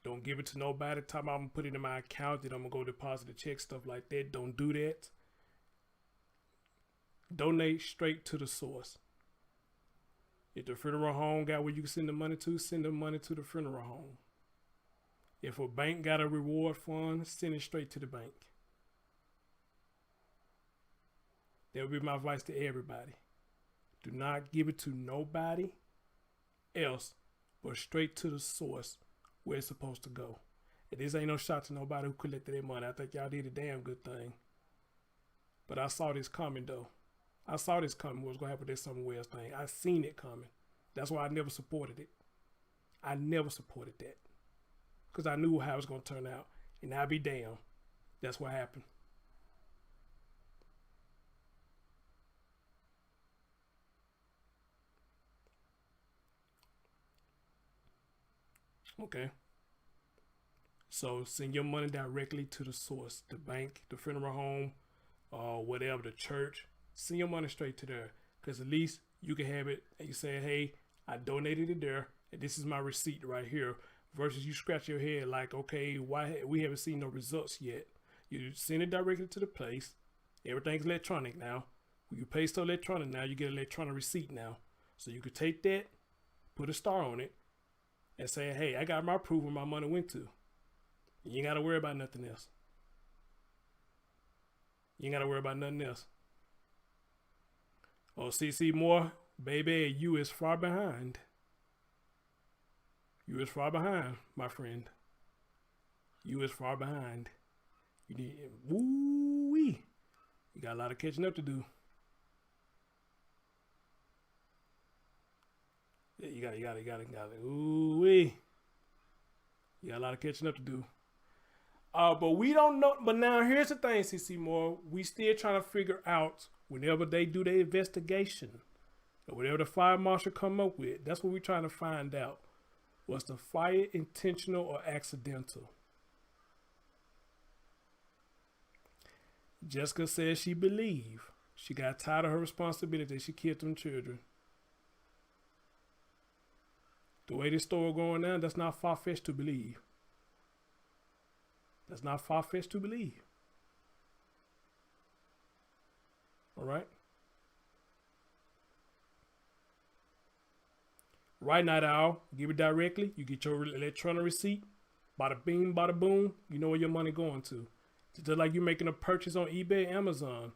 Don't give it to nobody. Time I'm going to put it in my account, that I'm going to go deposit a check, stuff like that. Don't do that. Donate straight to the source. If the funeral home got where you can send the money to, send the money to the funeral home. If a bank got a reward fund, send it straight to the bank. That would be my advice to everybody. Do not give it to nobody else, but straight to the source where it's supposed to go. And this ain't no shot to nobody who collected their money. I think y'all did a damn good thing. But I saw this coming, though. I saw this coming. What was going to happen with this Summer Wells thing. I seen it coming. That's why I never supported it. I never supported that. Because I knew how it was going to turn out. And I'd be damned. That's what happened. Okay. So send your money directly to the source, the bank, the funeral home, whatever, the church. Send your money straight to there, because at least you can have it and you say, hey, I donated it there, and this is my receipt right here. Versus you scratch your head like, okay, why we haven't seen no results yet. You send it directly to the place. Everything's electronic now. When you pay so electronic now, you get an electronic receipt now. So you could take that, put a star on it, and say, hey, I got my proof where my money went to. You ain't got to worry about nothing else. You ain't got to worry about nothing else. Oh, CC Moore, baby, you is far behind. You is far behind, my friend. You is far behind. You need, woo-wee. You got a lot of catching up to do. Yeah, you got it. Ooh-wee. You got a lot of catching up to do. But we don't know. But now here's the thing, CC Moore. We still trying to figure out whenever they do their investigation, or whatever the fire marshal come up with. That's what we're trying to find out. Was the fire intentional or accidental? Jessica says she believed. She got tired of her responsibility. She killed them children. The way this store going now, that's not far fetched to believe. That's not far fetched to believe. All right. Right, Night Owl, give it directly. You get your electronic receipt. Bada bing, bada boom. You know where your money going to. Just like you making a purchase on eBay, Amazon.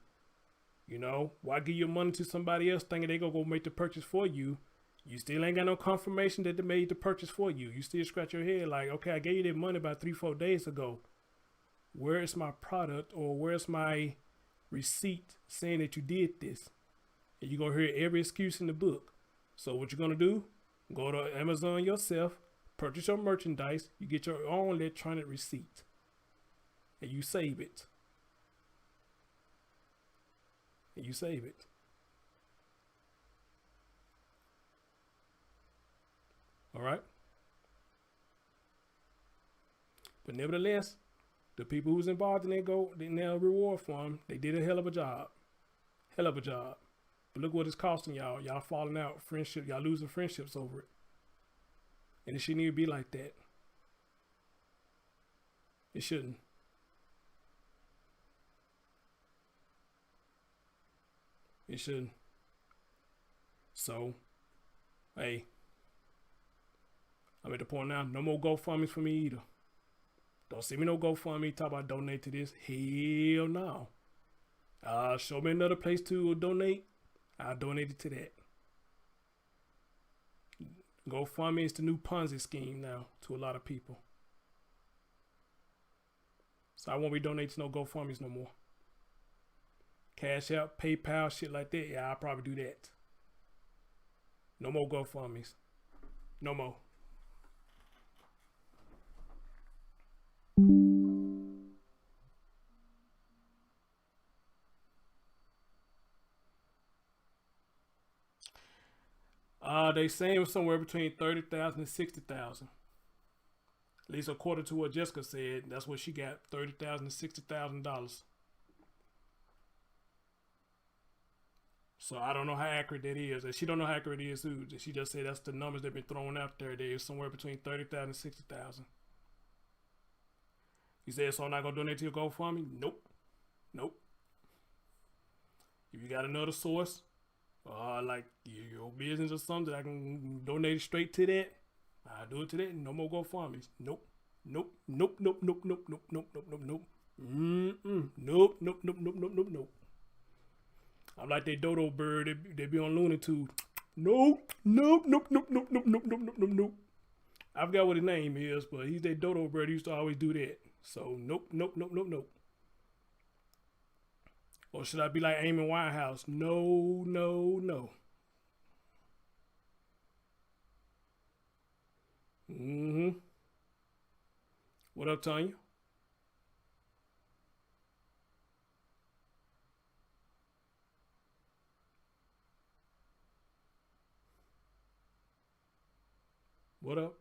You know, why give your money to somebody else thinking they gonna go make the purchase for you? You still ain't got no confirmation that they made the purchase for you. You still scratch your head like, okay, I gave you that money about 3-4 days ago. Where is my product, or where's my receipt saying that you did this? And you're gonna hear every excuse in the book. So what you're gonna do? Go to Amazon yourself, purchase your merchandise, you get your own electronic receipt, and you save it. And you save it. All right? But nevertheless, the people who's involved in their reward for them, they did a hell of a job. Hell of a job. But look what it's costing y'all. Y'all falling out. Friendship. Y'all losing friendships over it. And it shouldn't even be like that. It shouldn't. It shouldn't. So, hey. I'm at the point now, no more GoFundMes for me either. Don't see me no GoFundMe talk about donate to this. Hell no. Show me another place to donate. I donated to that. GoFundMe is the new Ponzi scheme now to a lot of people. So I won't be donating to no GoFundMes no more. Cash App, PayPal, shit like that. Yeah, I'll probably do that. No more GoFundMes. No more. They saying it was somewhere between 30,000 and 60,000. At least according to what Jessica said, that's what she got, $30,000 to $60,000. So I don't know how accurate that is. And she don't know how accurate it is too. She just said that's the numbers they've been throwing out there. They somewhere between 30,000 and 60,000. You said, so I'm not gonna donate to your GoFundMe? Nope. Nope. If you got another source, like your business or something, I can donate it straight to that. I'll do it to that. No more GoFundMes. Nope. Nope. Nope. Nope. Nope. Nope. Nope. Nope. Nope. Nope. Nope. Nope. Nope. Nope. Nope. Nope. Nope. Nope. I'm like that dodo bird. They be on Looney Tunes. Nope. Nope. Nope. Nope. Nope. Nope. Nope. Nope. Nope. Nope. Nope. I forgot what his name is, but he's that dodo bird. He used to always do that. So nope. Nope. Nope. Nope. Nope. Or should I be like Amy Winehouse? No, no, no. What up, Tanya? What up?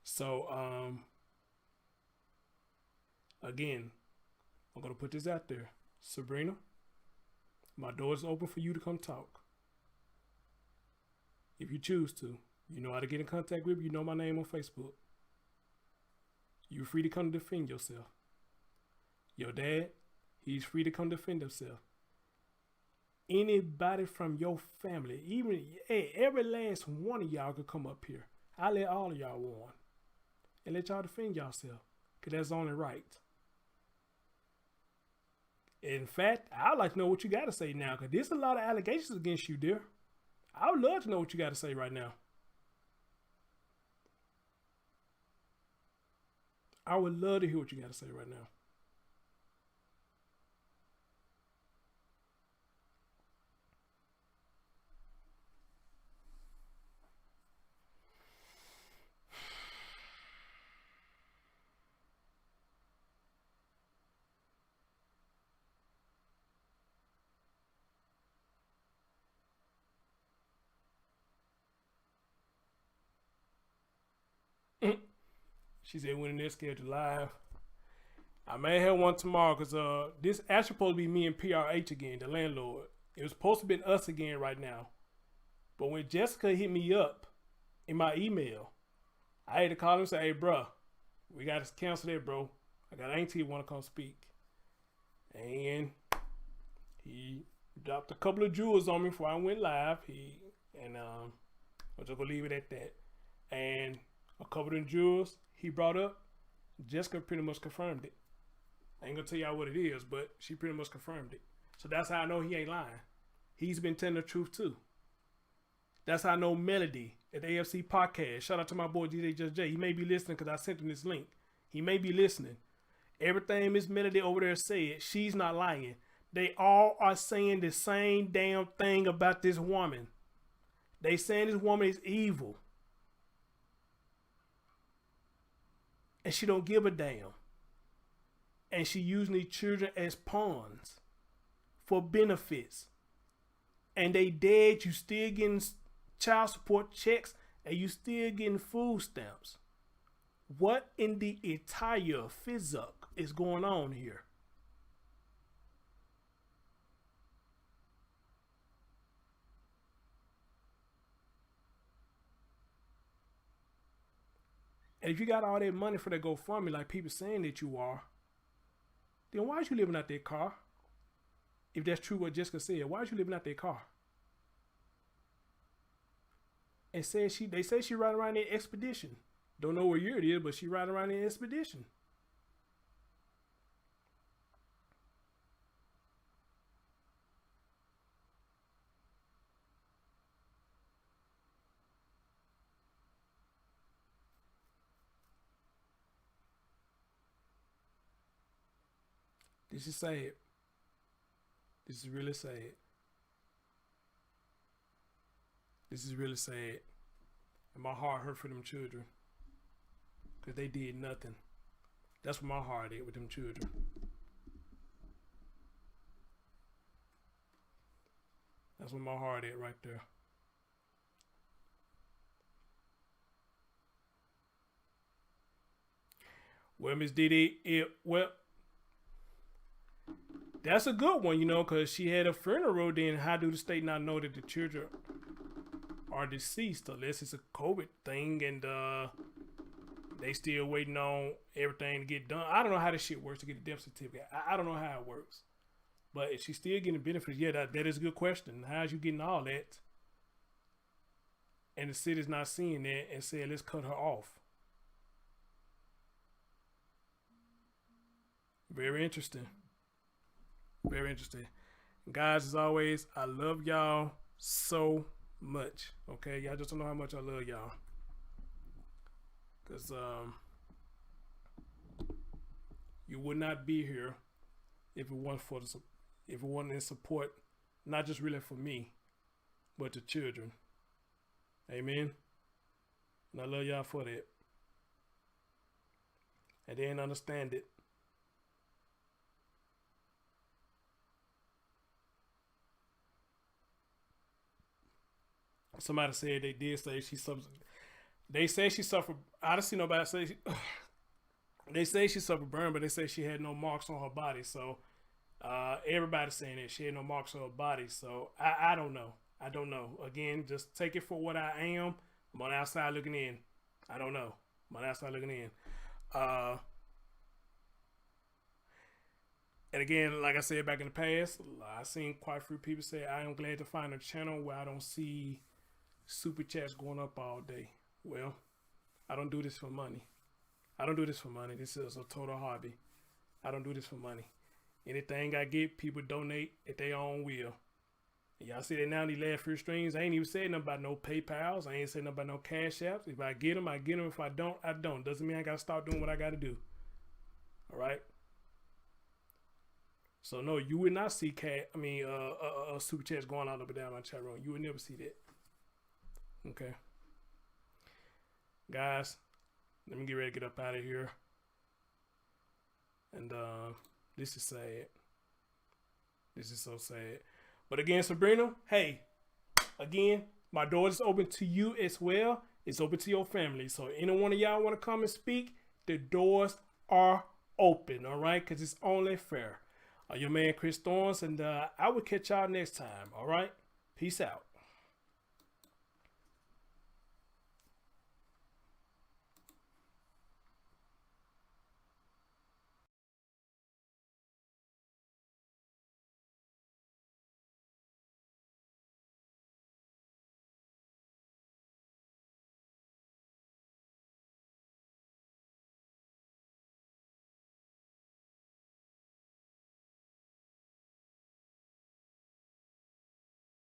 So, again, I'm going to put this out there. Sabrina, my door is open for you to come talk. If you choose to. You know how to get in contact with me. You know my name on Facebook. You're free to come defend yourself. Your dad, he's free to come defend himself. Anybody from your family, even every last one of y'all could come up here. I let all of y'all warn. And let y'all defend yourself. Because that's only right. In fact, I'd like to know what you got to say now. Because there's a lot of allegations against you, dear. I would love to know what you got to say right now. I would love to hear what you got to say right now. She said when they're scared to live. I may have one tomorrow because this actually supposed to be me and PRH again, the landlord. It was supposed to be us again right now. But when Jessica hit me up in my email, I had to call him and say, hey, bro, we got to cancel that, bro. I got auntie want to come speak. And he dropped a couple of jewels on me before I went live. I'm just going to leave it at that. And a couple of the jewels he brought up, Jessica pretty much confirmed it. I ain't going to tell y'all what it is, but she pretty much confirmed it. So that's how I know he ain't lying. He's been telling the truth too. That's how I know Melody at the AFC podcast. Shout out to my boy DJ Just J. He may be listening because I sent him this link. He may be listening. Everything Miss Melody over there said, she's not lying. They all are saying the same damn thing about this woman. They saying this woman is evil. And she don't give a damn. And she using these children as pawns for benefits. And they dead, you still getting child support checks, and you still getting food stamps. What in the entire physic is going on here? And if you got all that money for that GoFundMe, like people saying that you are, then why is you living out that car? If that's true what Jessica said, why is you living out that car? And they say she riding around in Expedition. Don't know what year it is, but she riding around in Expedition. This is sad. This is really sad. This is really sad. And my heart hurt for them children. Because they did nothing. That's what my heart is with them children. That's what my heart is right there. Well, Miss Diddy, that's a good one, because she had a funeral. Then how do the state not know that the children are deceased unless it's a COVID thing and they still waiting on everything to get done? I don't know how this shit works to get a death certificate. I don't know how it works. But if she's still getting benefits, yeah, that is a good question. How's you getting all that? And the city's not seeing that and saying, let's cut her off. Very interesting. Very interesting. Guys, as always, I love y'all so much. Okay, y'all just don't know how much I love y'all. Cause you would not be here if it wasn't in support, not just really for me, but the children. Amen. And I love y'all for that. And they didn't understand it. Somebody said they did say she suffered. They say she suffered. I don't see nobody say. They say she suffered burn, but they say she had no marks on her body. So everybody's saying that she had no marks on her body. So I don't know. I don't know. Again, just take it for what I am. I'm on the outside looking in. I don't know. I'm on the outside looking in. And again, like I said back in the past, I've seen quite a few people say, I am glad to find a channel where I don't see super chats going up all day. Well, I don't do this for money. I don't do this for money. This is a total hobby. I don't do this for money. Anything I get, people donate at their own will. And y'all see that now in these last few streams, I ain't even saying nothing about no PayPals. I ain't saying nothing about no Cash Apps. If I get them, I get them. If I don't, I don't. Doesn't mean I got to start doing what I got to do. All right? So no, you would not see super chats going all up and down my chat room. You would never see that. Okay. Guys, let me get ready to get up out of here. And this is sad. This is so sad. But again, Sabrina, hey, again, my door is open to you as well. It's open to your family. So any one of y'all want to come and speak, the doors are open, all right? Because it's only fair. Your man Chris Thorns, and I will catch y'all next time. All right, peace out.